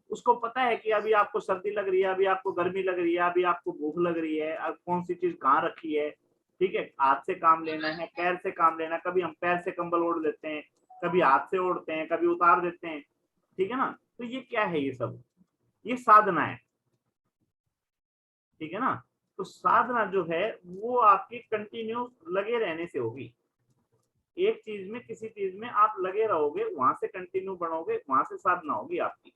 उसको पता है कि अभी आपको सर्दी लग रही है, अभी आपको गर्मी लग रही है, अभी आपको भूख लग रही है, अब कौन सी चीज कहाँ रखी है, ठीक है। हाथ से काम लेना है, पैर से काम लेना, कभी हम पैर से कंबल ओढ़ लेते हैं, कभी हाथ से ओढ़ते हैं, कभी उतार देते हैं, ठीक है ना। तो ये क्या है? ये सब ये साधना है, ठीक है ना। तो साधना जो है वो आपकी कंटिन्यू लगे रहने से होगी। एक चीज में, किसी चीज में आप लगे रहोगे, वहां से कंटिन्यू बढ़ोगे, वहां से साधना होगी आपकी।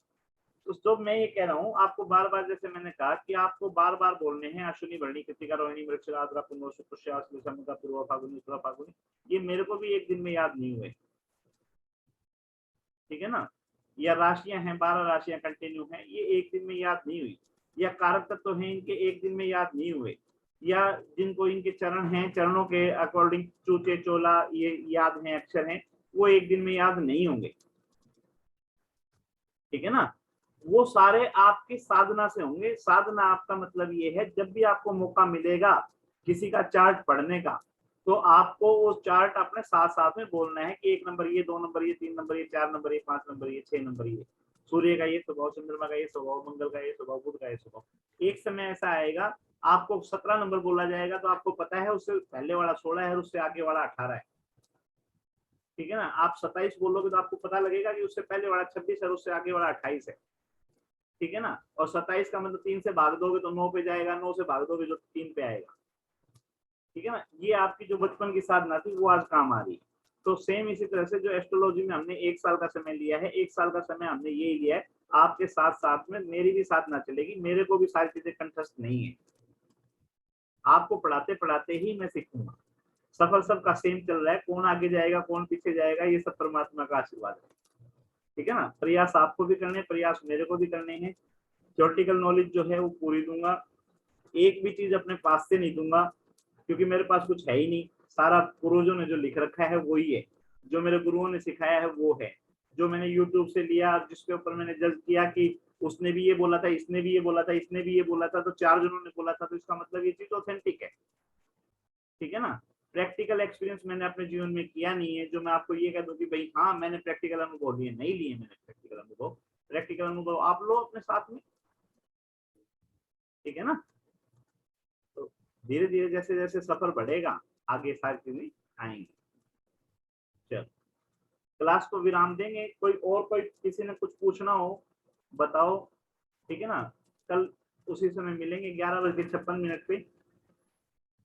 तो मैं ये कह रहा हूँ आपको बार बार, जैसे मैंने कहा कि आपको बार बार बोलने हैं अश्विनी भरणी कृतिका रोहिणी मृगशिरा आद्रा पुनर्वसु पुष्य आश्लेषा मृगा पूर्वा फाल्गुनी उत्तरा फाल्गुनी। ये मेरे को भी एक दिन में याद नहीं हुए, ठीक है ना। या राशियां हैं, 12 राशियां कंटिन्यू हैं, ये एक दिन में याद नहीं हुई। या कारक तत्व तो हैं, इनके एक दिन में याद नहीं हुए। या जिनको इनके चरण हैं, चरणों के अकॉर्डिंग चूचे चोला ये याद हैं, अक्षर हैं, वो एक दिन में याद नहीं होंगे, ठीक है ना। वो सारे आपकी साधना से होंगे। साधना आपका मतलब ये है, जब भी आपको मौका मिलेगा किसी का चार्ट पढ़ने का, तो आपको वो चार्ट अपने साथ साथ में बोलना है कि 1 नंबर ये, 2 नंबर ये, 3 नंबर ये, 4 नंबर ये, 5 नंबर ये, 6 नंबर ये, सूर्य का ये स्वभाव, चंद्रमा का ये स्वभाव, मंगल का ये स्वभाव, बुध का ये स्वभाव। एक समय ऐसा आएगा आपको 17 नंबर बोला जाएगा, तो आपको पता है उससे पहले वाला 16 है, उससे आगे वाला 18 है, ठीक है ना। आप 27 बोलोगे तो आपको पता लगेगा कि उससे पहले वाला 26 है, उससे आगे वाला 28 है, ठीक है ना। और 27 का मतलब 3 से भाग दोगे तो 9 पे जाएगा, 9 से भाग दोगे जो 3 पे आएगा, ठीक है ना। ये आपकी जो बचपन की साधना थी वो आज काम आ रही है। तो सेम इसी तरह से जो एस्ट्रोलॉजी में हमने 1 साल का समय लिया है, 1 साल का समय हमने यही लिया है, आपके साथ साथ में मेरी भी साधना चलेगी। मेरे को भी सारी चीजें कंठस्थ नहीं है, आपको पढ़ाते पढ़ाते ही मैं सीखूंगा। सफर सबका सेम चल रहा है, कौन आगे जाएगा कौन पीछे जाएगा ये सब परमात्मा का आशीर्वाद है, ठीक है ना। प्रयास आपको भी करने, प्रयास मेरे को भी करने हैं। थ्योरेटिकल नॉलेज जो है वो पूरी दूंगा, एक भी चीज अपने पास से नहीं दूंगा, क्योंकि मेरे पास कुछ है ही नहीं। सारा पूर्वजों ने जो लिख रखा है वही है, जो मेरे गुरुओं ने सिखाया है वो है, जो मैंने यूट्यूब से लिया, जिसके ऊपर मैंने जज किया कि उसने भी ये बोला था, इसने भी ये बोला था, इसने भी ये बोला था, तो 4 जनों ने बोला था, तो इसका मतलब ये चीज ऑथेंटिक है, ठीक है ना। प्रैक्टिकल एक्सपीरियंस मैंने अपने जीवन में किया नहीं है, जो मैं आपको ये कह दूं कि भाई हाँ मैंने प्रैक्टिकल अनुभव लिए, नहीं लिए मैंने प्रैक्टिकल अनुभव। प्रैक्टिकल अनुभव आप लो अपने साथ में, ठीक है ना। तो धीरे धीरे जैसे जैसे सफर बढ़ेगा आगे सारी चीजें आएंगी। चलो क्लास को विराम देंगे। कोई किसी ने कुछ पूछना हो बताओ, ठीक है ना। कल उसी समय मिलेंगे 11:56 पे,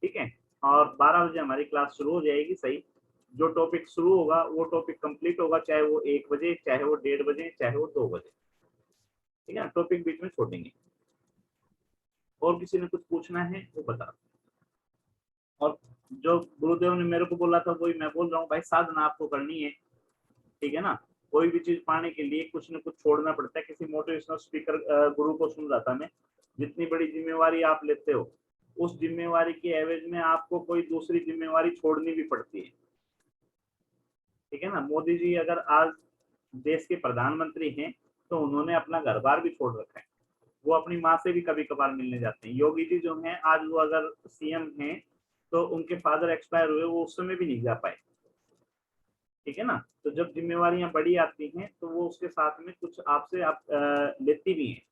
ठीक है। और 12 बजे हमारी क्लास शुरू हो जाएगी। सही, जो टॉपिक शुरू होगा वो टॉपिक कंप्लीट होगा, चाहे वो 1 बजे, चाहे वो 1:30 बजे, चाहे वो 2 बजे, ठीक है ना। टॉपिक बीच में छोड़ेंगे। और किसी ने कुछ पूछना है वो बता। और जो गुरुदेव ने मेरे को बोला था वही मैं बोल रहा हूँ भाई, साधना आपको करनी है, ठीक है ना। कोई भी चीज पाने के लिए कुछ न कुछ छोड़ना पड़ता है। किसी मोटिवेशनल स्पीकर गुरु को सुन रहा था मैं, जितनी बड़ी जिम्मेवारी आप लेते हो उस जिम्मेवारी के एवज में आपको कोई दूसरी जिम्मेवारी छोड़नी भी पड़ती है, ठीक है ना। मोदी जी अगर आज देश के प्रधानमंत्री हैं तो उन्होंने अपना घर बार भी छोड़ रखा है, वो अपनी माँ से भी कभी कभार मिलने जाते हैं। योगी जी जो हैं आज वो अगर सीएम हैं तो उनके फादर एक्सपायर हुए, वो उस समय भी नहीं जा पाए, ठीक है ना। तो जब जिम्मेवारियां बड़ी आती हैं तो वो उसके साथ में कुछ आपसे आप लेती भी हैं,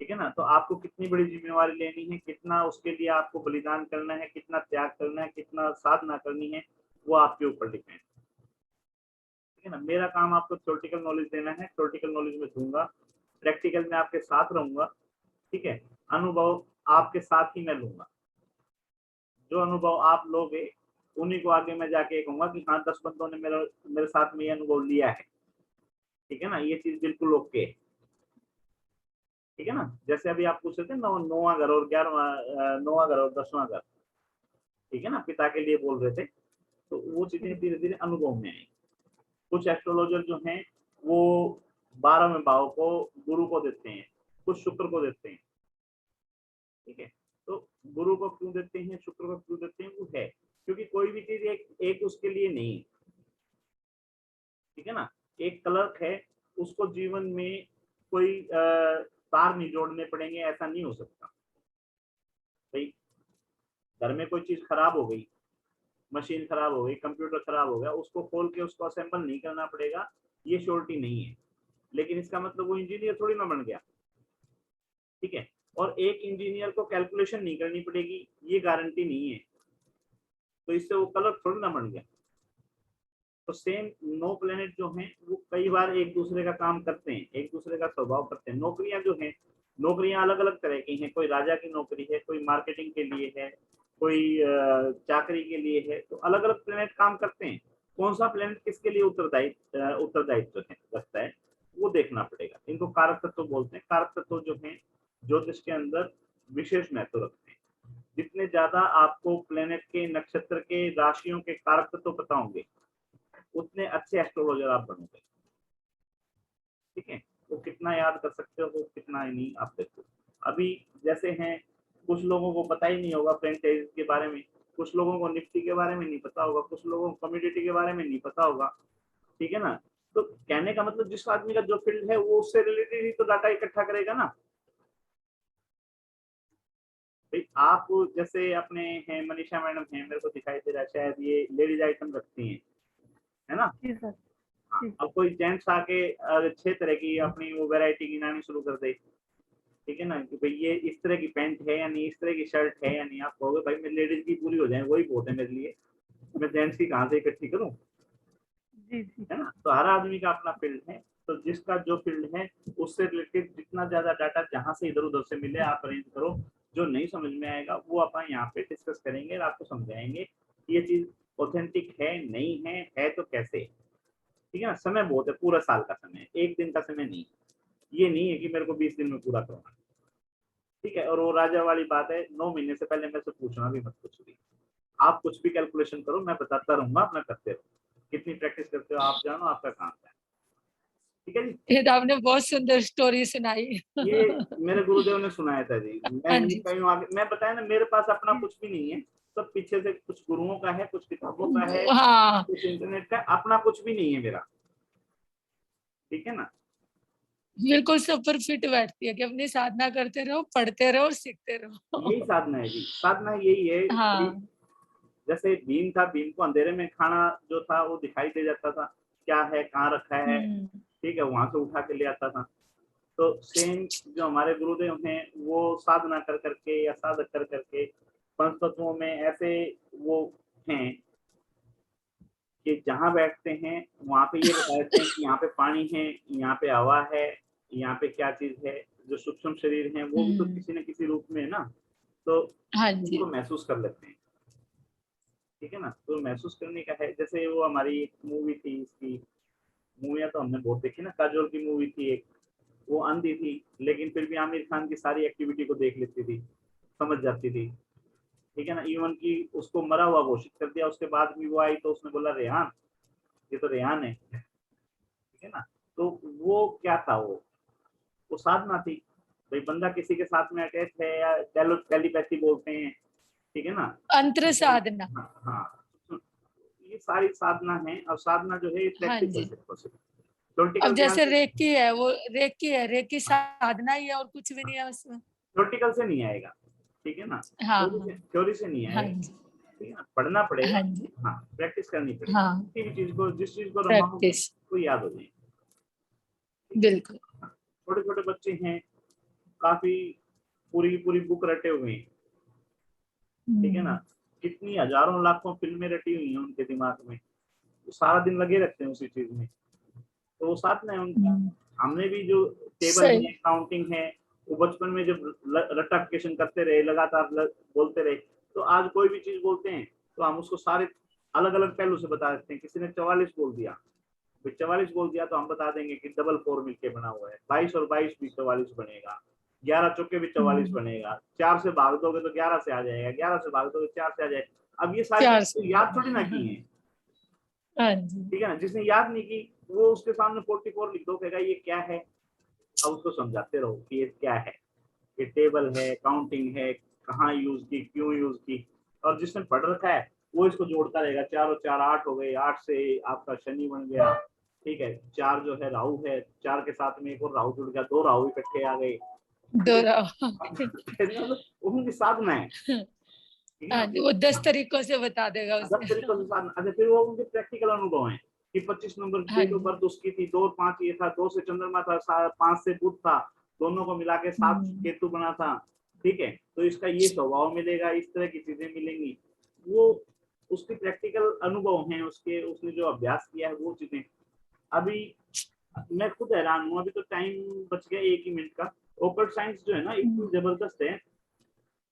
ठीक है ना। तो आपको कितनी बड़ी जिम्मेवारी लेनी है, कितना उसके लिए आपको बलिदान करना है, कितना त्याग करना है, कितना साधना करनी है, वो आपके ऊपर डिपेंड, ठीक है ना। मेरा काम आपको थ्योरेटिकल नॉलेज देना है, थ्योरेटिकल नॉलेज में दूंगा, प्रैक्टिकल में आपके साथ रहूंगा, ठीक है। अनुभव आपके साथ ही मैं लूंगा, जो अनुभव आप लोगे उन्हीं को आगे मैं जाके कहूंगा कि हाँ 10 बंदों ने मेरे साथ में ये अनुभव लिया है, ठीक है ना। ये चीज बिल्कुल ओके है, ठीक है ना। जैसे अभी आप पूछ रहे थे 9वां घर और 11वां 9वां घर और 10वां घर, ठीक है ना, पिता के लिए बोल रहे थे। तो वो चीजें धीरे धीरे अनुभव में आई। कुछ एस्ट्रोलॉजर जो हैं वो 12वें भाव को गुरु को देते हैं, कुछ शुक्र को देते हैं, ठीक है। तो गुरु को क्यों देते हैं, शुक्र को क्यों देते हैं, वो है क्योंकि कोई भी चीज एक उसके लिए नहीं है, ठीक है ना। एक क्लर्क है, उसको जीवन में कोई तार नहीं जोड़ने पड़ेंगे, ऐसा नहीं हो सकता भाई। घर में कोई चीज खराब हो गई, मशीन खराब हो गई, कंप्यूटर खराब हो गया, उसको खोल के उसको असेंबल नहीं करना पड़ेगा, ये श्योरिटी नहीं है। लेकिन इसका मतलब वो इंजीनियर थोड़ी ना बन गया, ठीक है। और एक इंजीनियर को कैलकुलेशन नहीं करनी पड़ेगी, ये गारंटी नहीं है, तो इससे वो क्लर्क थोड़ी ना बन गया। तो सेम 9 प्लेनेट जो हैं वो कई बार एक दूसरे का काम करते हैं, एक दूसरे का स्वभाव करते हैं। नौकरियां जो हैं, नौकरियां अलग अलग तरह की हैं, कोई राजा की नौकरी है, कोई मार्केटिंग के लिए है, कोई चाकरी के लिए है, तो अलग अलग प्लेनेट काम करते हैं। कौन सा प्लेनेट किसके लिए उत्तरदायित्व रखता है वो देखना पड़ेगा। इनको कारक तत्व बोलते हैं। कारक तत्व जो है ज्योतिष के अंदर विशेष महत्व रखते हैं। जितने ज्यादा आपको प्लेनेट के, नक्षत्र के, राशियों के कारक तत्व पता होंगे उतने अच्छे एस्ट्रोलॉजर आप बनोगे, ठीक है। वो कितना याद कर सकते हो, वो कितना ही नहीं, आप देखो। अभी जैसे हैं कुछ लोगों को पता ही नहीं होगा फ्रेंचाइज के बारे में, कुछ लोगों को निफ्टी के बारे में नहीं पता होगा, कुछ लोगों को कम्युनिटी के बारे में नहीं पता होगा, ठीक है ना। तो कहने का मतलब जिस आदमी का जो फील्ड है वो उससे रिलेटेड ही तो डाटा इकट्ठा करेगा ना भाई। आप जैसे अपने हैं मनीषा मैडम हैं, मेरे को दिखाई दे रहा है शायद ये लेडीज आइटम रखती हैं, है ना। जी सर। हाँ, जी। अब कोई जेंट्स आके 6 तरह की अपनी वो वैरायटी गिनानी शुरू कर दे, ठीक है ना, कि भाई ये इस तरह की पैंट है या नहीं, इस तरह की शर्ट है या नहीं, आप कहोगे भाई मेरी लेडीज की पूरी हो जाए वही बहुत है मेरे लिए, मैं जेंट्स की कहाँ से इकट्ठी करूँ, जी जी। है ना। तो हर आदमी का अपना फील्ड है, तो जिसका जो फील्ड है उससे रिलेटेड जितना ज्यादा डाटा जहाँ से इधर उधर से मिले आप अरेंज करो। जो नहीं समझ में आएगा वो अपन यहाँ पे डिस्कस करेंगे और आपको समझाएंगे कि ये चीज ऑथेंटिक है नहीं है तो कैसे, ठीक है ना। समय बहुत है, पूरा साल का समय, एक दिन का समय नहीं। ये नहीं है कि मेरे को 20 दिन में पूरा करना, ठीक है। और वो राजा वाली बात है, 9 महीने से पहले मेरे से पूछना भी मत कुछ भी। आप कुछ भी कैलकुलेशन करो, मैं बताता रहूंगा, अपना करते रहो। कितनी प्रैक्टिस करते हो आप जानो, आपका काम है, ठीक है जी। ये तो आपने बहुत सुंदर स्टोरी सुनाई। ये मेरे गुरुदेव ने सुनाया था जी, मैं हाँ नहीं जी। कहीं आगे, मैं बताया ना मेरे पास अपना कुछ भी नहीं है, सब पीछे से कुछ गुरुओं का है, कुछ किताबों का है, हाँ कुछ इंटरनेट का, अपना कुछ भी नहीं है मेरा, ठीक है ना। बिल्कुल सब पर फिट बैठती है कि अपनी साधना करते रहो, पढ़ते रहो, सीखते रहो। यही साधना है जी, साधना यही है कि हाँ। जैसे भीम था, भीम को अंधेरे में खाना जो था वो दिखाई दे जाता था, क्या है कहाँ रखा है, ठीक है, वहां से उठा के ले आता था। तो सेम जो हमारे गुरुदेव हैं वो साधना कर करके या साधक कर करके पंच तत्वों में ऐसे वो हैं कि जहाँ बैठते हैं वहां पे ये बता देते हैं कि यहाँ पे पानी है, यहाँ पे हवा है, यहाँ पे क्या चीज है। जो सूक्ष्म शरीर है वो भी तो किसी न किसी रूप में है ना, तो हाँ उनको जी। महसूस कर लेते हैं, ठीक है ना। तो महसूस करने का है, जैसे वो हमारी एक मूवी थी, इसकी मूवियाँ तो हमने बहुत देखी ना, काजोल की मूवी थी एक, वो अंधी थी लेकिन फिर भी आमिर खान की सारी एक्टिविटी को देख लेती थी, समझ जाती थी, ठीक है ना। इवन की उसको मरा हुआ घोषित कर दिया, उसके बाद भी वो आई तो उसने बोला रेहान, ये तो रेहान है, ठीक है ना। तो वो क्या था, वो साधना थी भाई। बंदा किसी के साथ में अटैच है या टेलीपैथी बोलते हैं, ठीक है ना। अंतर साधना। हाँ हाँ, ये सारी साधना है, और साधना जो है ये हाँ प्रैक्टिस जी। है पॉसिबल। अब थ्योरेटिकल ध्यान जैसे से, रेकी है, वो रेकी है, रेकी साधना ही है और कुछ भी नहीं है उसमें। थ्योरेटिकल से नहीं आएगा, ठीक है ना, हाँ थ्योरी से नहीं हाँ आएगा। जी। ठीक है ना, पढ़ना पड़ेगा, हाँ जी, हाँ प्रैक्टिस करनी पड़ेगी, हाँ किसी भी चीज को, जिस चीज को रमाओगे प्रैक्टिस, वो याद हो जाएगी। बिल्कुल। छोटे छोटे बच्चे हैं, काफी पूरी की पूरी बुक रटे हुए हैं, ठीक है ना, कितनी हजारों लाखों फिल्में रटी हुई हैं उनके दिमाग में, वो सारा दिन लगे रहते हैं उसी चीज में, तो वो साथ में उनका, हमने भी जो टेबल सही, है, काउंटिंग है, वो बचपन में जब रट्टाफिकेशन करते रहे, लगातार बोलते रहे, तो आज कोई भी चीज बोलते हैं तो हम उसको सारे अलग अलग पहलू से बता देते हैं। किसी ने 44 बोल दिया, 44 बोल दिया तो हम बता देंगे कि डबल 4 मिलके बना हुआ है, 22 और 22 भी 44 बनेगा, 11 चौके भी 44 बनेगा, 4 से भाग दोगे तो 11 से आ जाएगा, 11 से भाग दोगे 4 से आ जाएगा। अब ये सारी 4 चीजें से, याद थोड़ी ना की है, हाँ जी, ठीक है ना, जिसने याद नहीं की वो उसके सामने 44 लिख दो, कहेगा ये क्या है, अब उसको समझाते रहो कि ये क्या है, ये टेबल है, काउंटिंग है, कहाँ यूज की, क्यों यूज की, और जिसने पढ़ रखा है वो इसको जोड़ता रहेगा, 4 और 4 8 हो गए, 8 से आपका शनि बन गया, ठीक है, 4 जो है राहु है, 4 के साथ में एक और राहु जुड़ गया, 2 राहु इकट्ठे आ गए, दोहरा, उनकी साधना है, ठीक है हाँ ना, जी, वो 10 तरीकों से बता देगा 10 उसमें। तरीकों से साधना। अच्छा, फिर वो उनके प्रैक्टिकल अनुभव है कि 25 नंबर हाँ डेट ऑफ जी, बर्थ उसकी थी, 2 और 5 ये था, 2 से चंद्रमा था, 5 से बुध था, दोनों को मिला के 7 केतु बना था, ठीक है, तो इसका ये स्वभाव मिलेगा, इस तरह की चीजें मिलेंगी, वो उसकी प्रैक्टिकल अनुभव है, उसके उसने जो अभ्यास किया है वो चीजें। अभी मैं खुद हैरान हूँ, अभी तो टाइम बच गया 1 ही मिनट का, ओकल्ट साइंस जो है ना इतनी जबरदस्त है,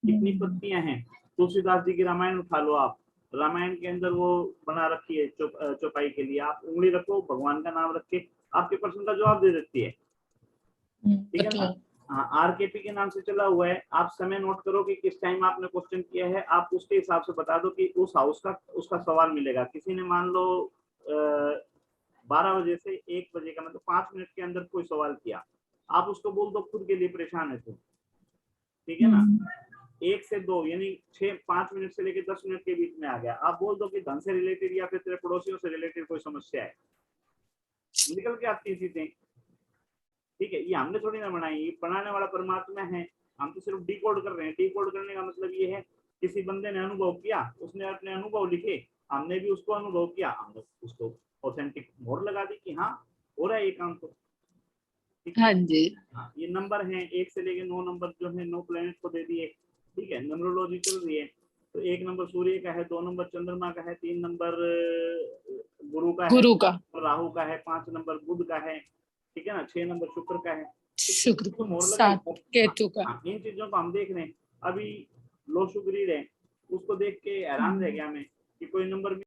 इतनी पत्तियां हैं, तुलसीदास जी की रामायण उठा लो आप, रामायण के अंदर वो बना रखी है चौपाई के लिए, आप उंगली रखो, भगवान का नाम रख के आपके प्रश्न का जवाब दे देती है, ठीक है ना। मतलब, हाँ, आरकेपी के नाम से चला हुआ है, आप समय नोट करो कि किस टाइम आपने क्वेश्चन किया है, आप उसके हिसाब से बता दो कि उस हाउस का उसका सवाल मिलेगा। किसी ने मान लो 12 बजे से 1 बजे का मतलब 5 मिनट के अंदर कोई सवाल किया, आप उसको बोल दो खुद के लिए परेशान है तुम, ठीक है ना, 1 से 2 यानी 5 मिनट से लेकर 10 मिनट के बीच में आ गया, आप बोल दो कि धन से रिलेटेड या फिर तेरे पड़ोसियों से रिलेटेड कोई समस्या है, निकल के आती है चीजें, ठीक है, ये हमने थोड़ी ना बनाई, ये बनाने वाला परमात्मा है, हम तो सिर्फ डिकोड कर रहे हैं। डिकोड करने का मतलब ये है किसी बंदे ने अनुभव किया, उसने अपने अनुभव लिखे, हमने भी उसको अनुभव किया, हमने उसको ऑथेंटिक मोहर लगा दी कि हाँ हो रहा है ये काम, तो ठीक है। हाँ जी, हाँ, ये नंबर हैं 1 से लेके 9 नंबर जो है 9 प्लेनेट को दे दिए, ठीक है, न्यूमरोलॉजी चल रही है, तो 1 नंबर सूर्य का है, 2 नंबर चंद्रमा का है, 3 नंबर गुरु का है, गुरु का, राहु का है, 5 नंबर बुध का है, ठीक है ना, 6 नंबर शुक्र का है, शुक्र तो का, मोहर लगाई। 7 केतु का, हाँ, इन चीजों को हम देख रहे हैं। अभी लो शुक्रीर है, उसको देख के हैरान रह गया मैं कि कोई नंबर